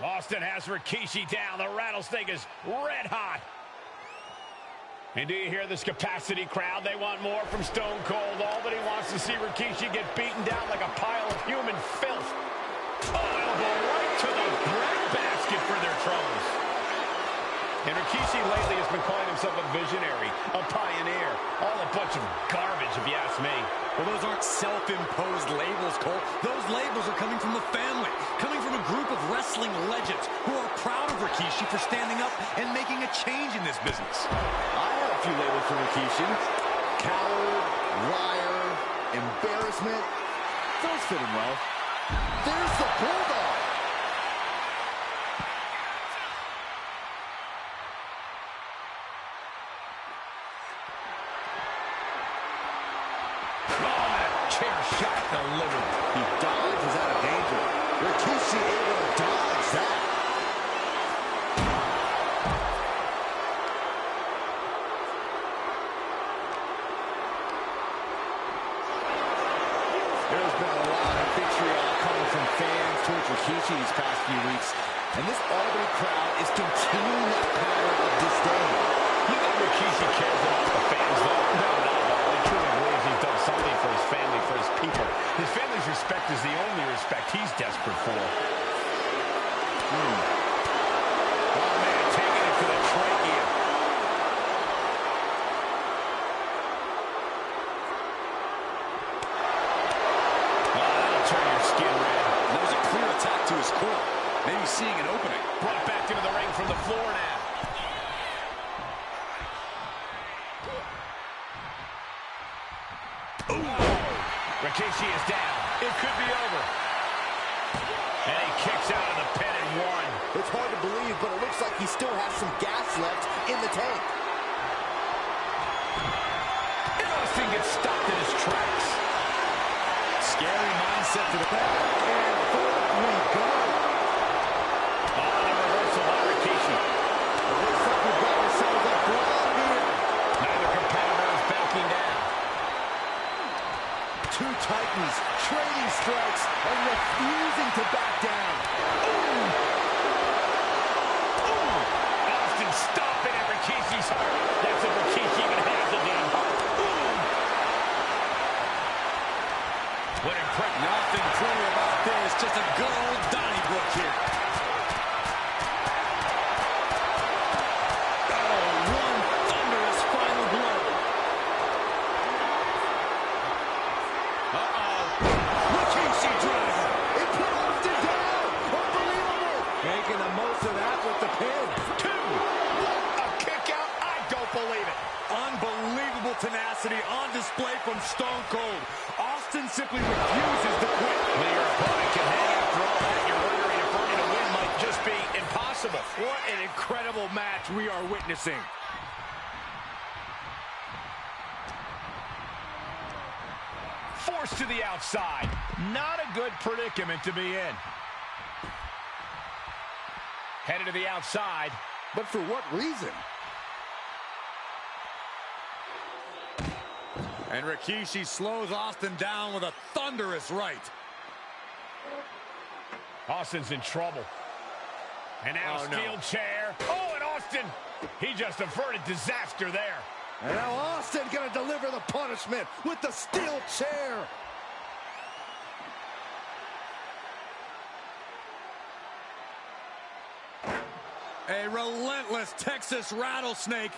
Austin has Rikishi down. The rattlesnake is red hot. And do you hear this capacity crowd? They want more from Stone Cold. All that he wants to see Rikishi get beaten down like a pile of human filth. Oh, elbow right to the breadbasket for their troubles. And Rikishi lately has been calling himself a visionary, a pioneer. All a bunch of garbage, if you ask me. Well, those aren't self-imposed labels, Cole. Those labels are coming from the family, coming from a group of wrestling legends who are proud of Rikishi for standing up and making a change in this business. I have a few labels for Rikishi. Coward, liar, embarrassment. Those fit him well. There's the Bulldog. Chair shot delivered. He dodges out of danger. Rikishi able to dodge that. There's been a lot of vitriol coming from fans towards Rikishi these past few weeks, and this Albany crowd is continuing that pattern of disdain. You think Rikishi cares about the fans, though? No, not at all. He truly believes he's done something for his family, for his people. His family's respect is the only respect he's desperate for. Oh, man, taking it to the trachea. Oh, that'll turn your skin red. That was a clear attack to his core. Maybe seeing an opening. Brought back into the ring from the floor now. Rikishi is down. It could be over. And he kicks out of the pin and one. It's hard to believe, but it looks like he still has some gas left in the tank. And Austin gets stopped in his tracks. Scary mindset to the back. And forward we go. Oh, the reversal by Rikishi. It looks like we've got ourselves a brawl here. Neither competitor is backing down. Two titans trading strikes and refusing to back down. Austin stomping at Rikishi's heart. That's if Rikishi even has a damn heart. What impressive. Nothing clear about this. Just a good old Donnybrook here. Oh, one thunderous final blow. Rikishi driver. It put Austin down. Unbelievable. Making the most of that with the pin. Two. A kick out. I don't believe it. Unbelievable tenacity on display from Stone Cold. Austin simply refuses to quit. When your opponent can hang after all that, you're wondering if earning a win might just be impossible. What an incredible match we are witnessing. Forced to the outside. Not a good predicament to be in. Headed to the outside. But for what reason? And Rikishi slows Austin down with a thunderous right. Austin's in trouble. And now steel chair. Oh, and Austin, he just averted disaster there. And now Austin gonna deliver the punishment with the steel chair. A relentless Texas rattlesnake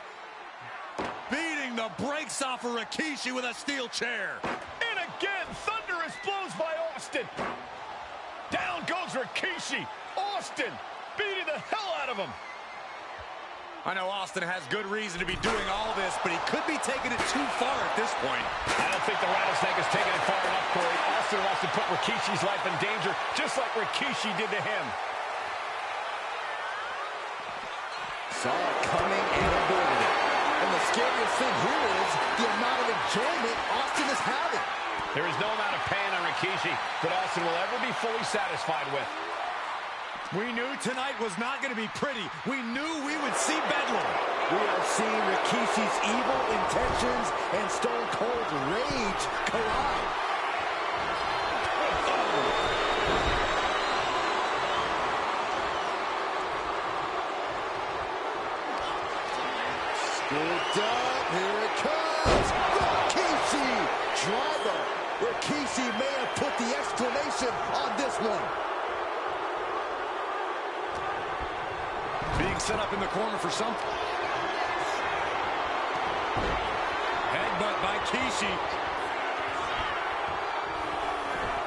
beating the brakes off of Rikishi with a steel chair. And again, thunderous blows by Austin. Down goes Rikishi. Austin beating the hell out of him. I know Austin has good reason to be doing all this, but he could be taking it too far at this point. I don't think the Rattlesnake has taken it far enough, Corey. Austin wants to put Rikishi's life in danger, just like Rikishi did to him. Saw it coming and avoided it. And the scariest thing here is the amount of enjoyment Austin is having. There is no amount of pain on Rikishi that Austin will ever be fully satisfied with. We knew tonight was not going to be pretty. We knew we would see bedlam. We are seeing Rikishi's evil intentions and Stone Cold's rage collide. Scooped up, here it comes. Rikishi driver. Rikishi may have put the exclamation on this one. Being set up in the corner for something. Headbutt by Kishi.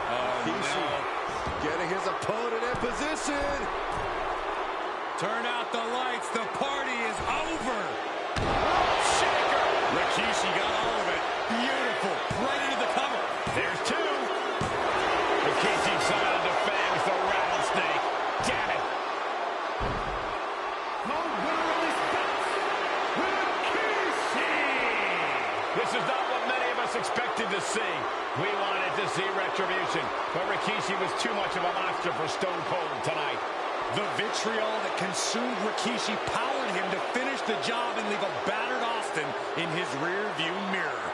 Oh, Kishi getting his opponent in position. Turn out the lights. The party is over. Shaker. Rikishi got all of it. Beautiful. Right into the cover. There's two. Rikishi somehow defangs the Rattlesnake. Damn it. This is not what many of us expected to see. We wanted to see retribution, but Rikishi was too much of a monster for Stone Cold tonight. The vitriol that consumed Rikishi powered him to finish the job and leave a battered Austin in his rear-view mirror.